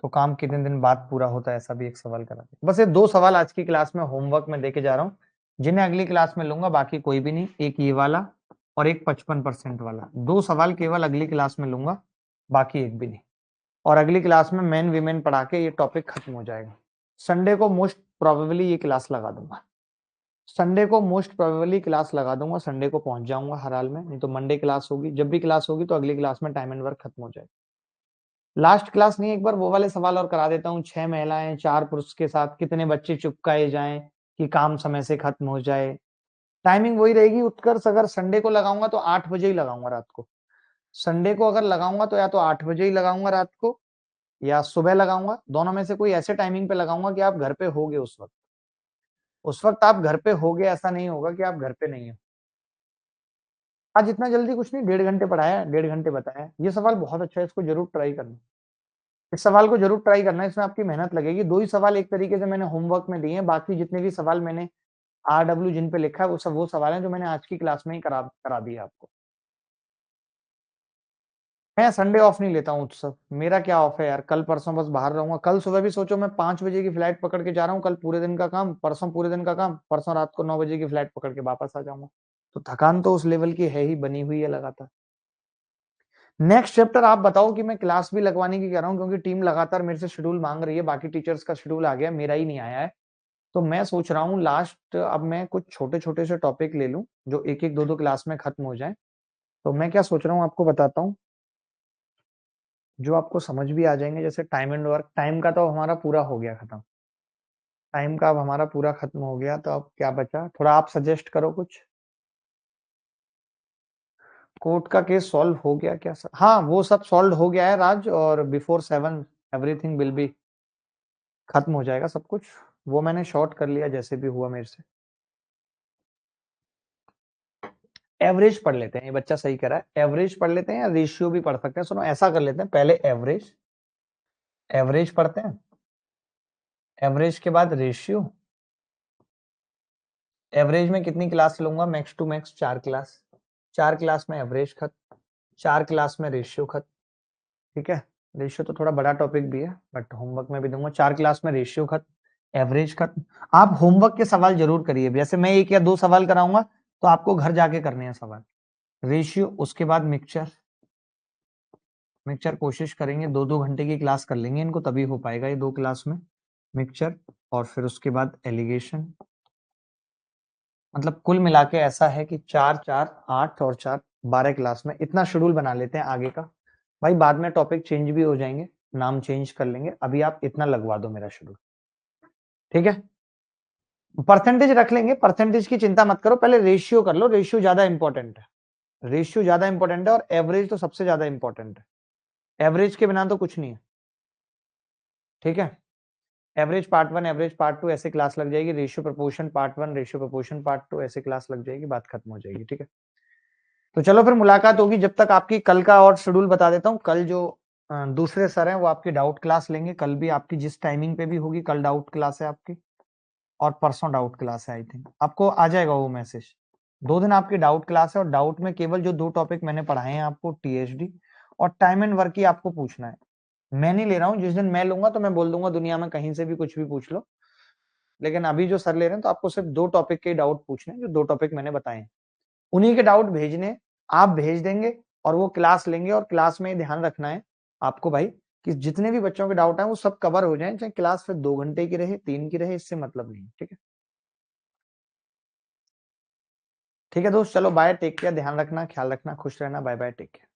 S1: तो काम कितने दिन बाद पूरा होता है, ऐसा भी एक सवाल करा दिया। बस ये 2 सवाल आज की क्लास में होमवर्क में देके जा रहा हूँ, जिन्हें अगली क्लास में लूंगा, बाकी कोई भी नहीं। एक ये वाला और एक 55% वाला, 2 सवाल केवल अगली क्लास में लूंगा, बाकी एक भी नहीं। और अगली क्लास में मेन विमेन पढ़ा के ये टॉपिक खत्म हो जाएगा। संडे को मोस्ट प्रोबेबली ये क्लास लगा दूंगा, संडे को मोस्ट प्रोबेबली क्लास लगा दूंगा, संडे को पहुंच जाऊंगा हर हाल में, नहीं तो मंडे क्लास होगी। जब भी क्लास होगी तो अगली क्लास में टाइम एंड वर्क खत्म हो जाएगा। लास्ट क्लास नहीं, एक बार वो वाले सवाल और करा देता हूँ, 6 महिलाएं 4 पुरुष के साथ कितने बच्चे चुपकाए जाएं कि काम समय से खत्म हो जाए। टाइमिंग वही रहेगी उत्कर्ष, अगर संडे को लगाऊंगा तो 8 बजे ही लगाऊंगा रात को। संडे को अगर लगाऊंगा तो या तो 8 बजे ही लगाऊंगा रात को, या सुबह लगाऊंगा, दोनों में से कोई ऐसे टाइमिंग पे लगाऊंगा कि आप घर पे होगे उस वक्त। उस वक्त आप घर पे होगे, ऐसा नहीं होगा कि आप घर पे नहीं हो। आज इतना जल्दी कुछ नहीं, 1.5 घंटे पढ़ाया, 1.5 घंटे बताया। ये सवाल बहुत अच्छा है, इसको जरूर ट्राई करना। इस सवाल को जरूर ट्राई करना, इसमें आपकी मेहनत लगेगी। 2 ही सवाल एक तरीके से मैंने होमवर्क में दिए हैं, बाकी जितने भी सवाल मैंने RW जिन पे लिखा है वो सब वो सवाल हैं जो मैंने आज की क्लास में ही करा दिया आपको। मैं संडे ऑफ नहीं लेता हूँ उत्सव, मेरा क्या ऑफ है यार, कल परसों बस बाहर रहूंगा। कल सुबह भी सोचो मैं 5 बजे की फ्लाइट पकड़ के जा रहा हूँ, कल पूरे दिन का काम, परसों पूरे दिन का काम, परसों रात को 9 बजे की फ्लाइट पकड़ के वापस आ जाऊंगा। तो थकान तो उस लेवल की है ही, बनी हुई है लगातार। नेक्स्ट चैप्टर आप बताओ कि मैं क्लास भी लगवाने की कह रहा हूँ, क्योंकि टीम लगातार मेरे से शेड्यूल मांग रही है, बाकी टीचर्स का शेड्यूल आ गया, मेरा ही नहीं आया है। तो मैं सोच रहा हूँ लास्ट अब मैं कुछ छोटे छोटे से टॉपिक ले लूं जो एक एक दो दो क्लास में खत्म हो जाए। तो मैं क्या सोच रहा हूँ आपको बताता हूँ, जो आपको समझ भी आ जाएंगे, जैसे टाइम एंड वर्क। टाइम का तो हमारा पूरा हो गया खत्म, टाइम का अब हमारा पूरा खत्म हो गया, तो अब क्या बचा? थोड़ा आप सजेस्ट करो कुछ। कोर्ट का केस सॉल्व हो गया क्या सर? हाँ, वो सब सॉल्व हो गया है राज, और बिफोर 7 एवरीथिंग विल बी खत्म हो जाएगा सब कुछ। वो मैंने शॉर्ट कर लिया जैसे भी हुआ मेरे से। एवरेज पढ़ लेते हैं, ये बच्चा सही कह रहा है, एवरेज पढ़ लेते हैं या रेशियो भी पढ़ सकते हैं। सुनो ऐसा कर लेते हैं, पहले एवरेज, एवरेज पढ़ते हैं, एवरेज के बाद रेशियो। एवरेज में कितनी क्लास लूंगा? Max to max 4 class, 4 class में एवरेज खत्म, 4 क्लास में रेशियो खत्म। ठीक है, रेशियो तो थोड़ा बड़ा टॉपिक भी है, बट होमवर्क में भी दूंगा। 4 क्लास में रेशियो खत्म, एवरेज खत्म। आप होमवर्क के सवाल जरूर करिए, जैसे मैं 1 या 2 सवाल कराऊंगा तो आपको घर जाके करने हैं सवाल। रेशियो, उसके बाद मिक्सचर, मिक्सचर कोशिश करेंगे 2-2 घंटे की क्लास कर लेंगे इनको, तभी हो पाएगा ये 2 क्लास में मिक्सचर। और फिर उसके बाद एलिगेशन। मतलब कुल मिला के ऐसा है कि 4-4 8 और 4 12 क्लास में इतना शेड्यूल बना लेते हैं आगे का। भाई बाद में टॉपिक चेंज भी हो जाएंगे, नाम चेंज कर लेंगे, अभी आप इतना लगवा दो मेरा शेड्यूल। ठीक है, परसेंटेज रख लेंगे, परसेंटेज की चिंता मत करो, पहले रेशियो कर लो, रेशियो ज्यादा इंपॉर्टेंट है, रेशियो ज्यादा इंपॉर्टेंट है, और एवरेज तो सबसे ज्यादा इंपॉर्टेंट है, एवरेज के बिना तो कुछ नहीं है। ठीक है, एवरेज पार्ट 1, एवरेज पार्ट 2 ऐसे क्लास लग जाएगी, ratio proportion part 1, ratio proportion part 2 ऐसे क्लास लग जाएगी, बात खत्म हो जाएगी। ठीक है, तो चलो फिर मुलाकात होगी, जब तक आपकी कल का और शेड्यूल बता देता हूँ। कल जो दूसरे सर हैं वो आपकी डाउट क्लास लेंगे, कल भी आपकी जिस टाइमिंग पे भी होगी, कल डाउट क्लास है आपकी, और परसों डाउट क्लास है। आई थिंक आपको आ जाएगा वो मैसेज। 2 दिन आपकी डाउट क्लास है, और डाउट में केवल जो 2 टॉपिक मैंने पढ़ाए हैं आपको, टीएचडी और टाइम एंड वर्क ही आपको पूछना है। मैं नहीं ले रहा हूँ, जिस दिन मैं लूंगा तो मैं बोल दूंगा दुनिया में कहीं से भी कुछ भी पूछ लो, लेकिन अभी जो सर ले रहे हैं तो आपको सिर्फ 2 टॉपिक के डाउट पूछने हैं, जो 2 टॉपिक मैंने बताए हैं उन्हीं के डाउट भेजने, आप भेज देंगे और वो क्लास लेंगे। और क्लास में ध्यान रखना है आपको भाई, कि जितने भी बच्चों के डाउट हैं वो सब कवर हो जाएं, चाहे क्लास फिर 2 घंटे की रहे, 3 की रहे, इससे मतलब नहीं। ठीक है, ठीक है दोस्त, चलो बाय, टेक केयर, ध्यान रखना, ख्याल रखना, खुश रहना, बाय बाय, टेक केयर।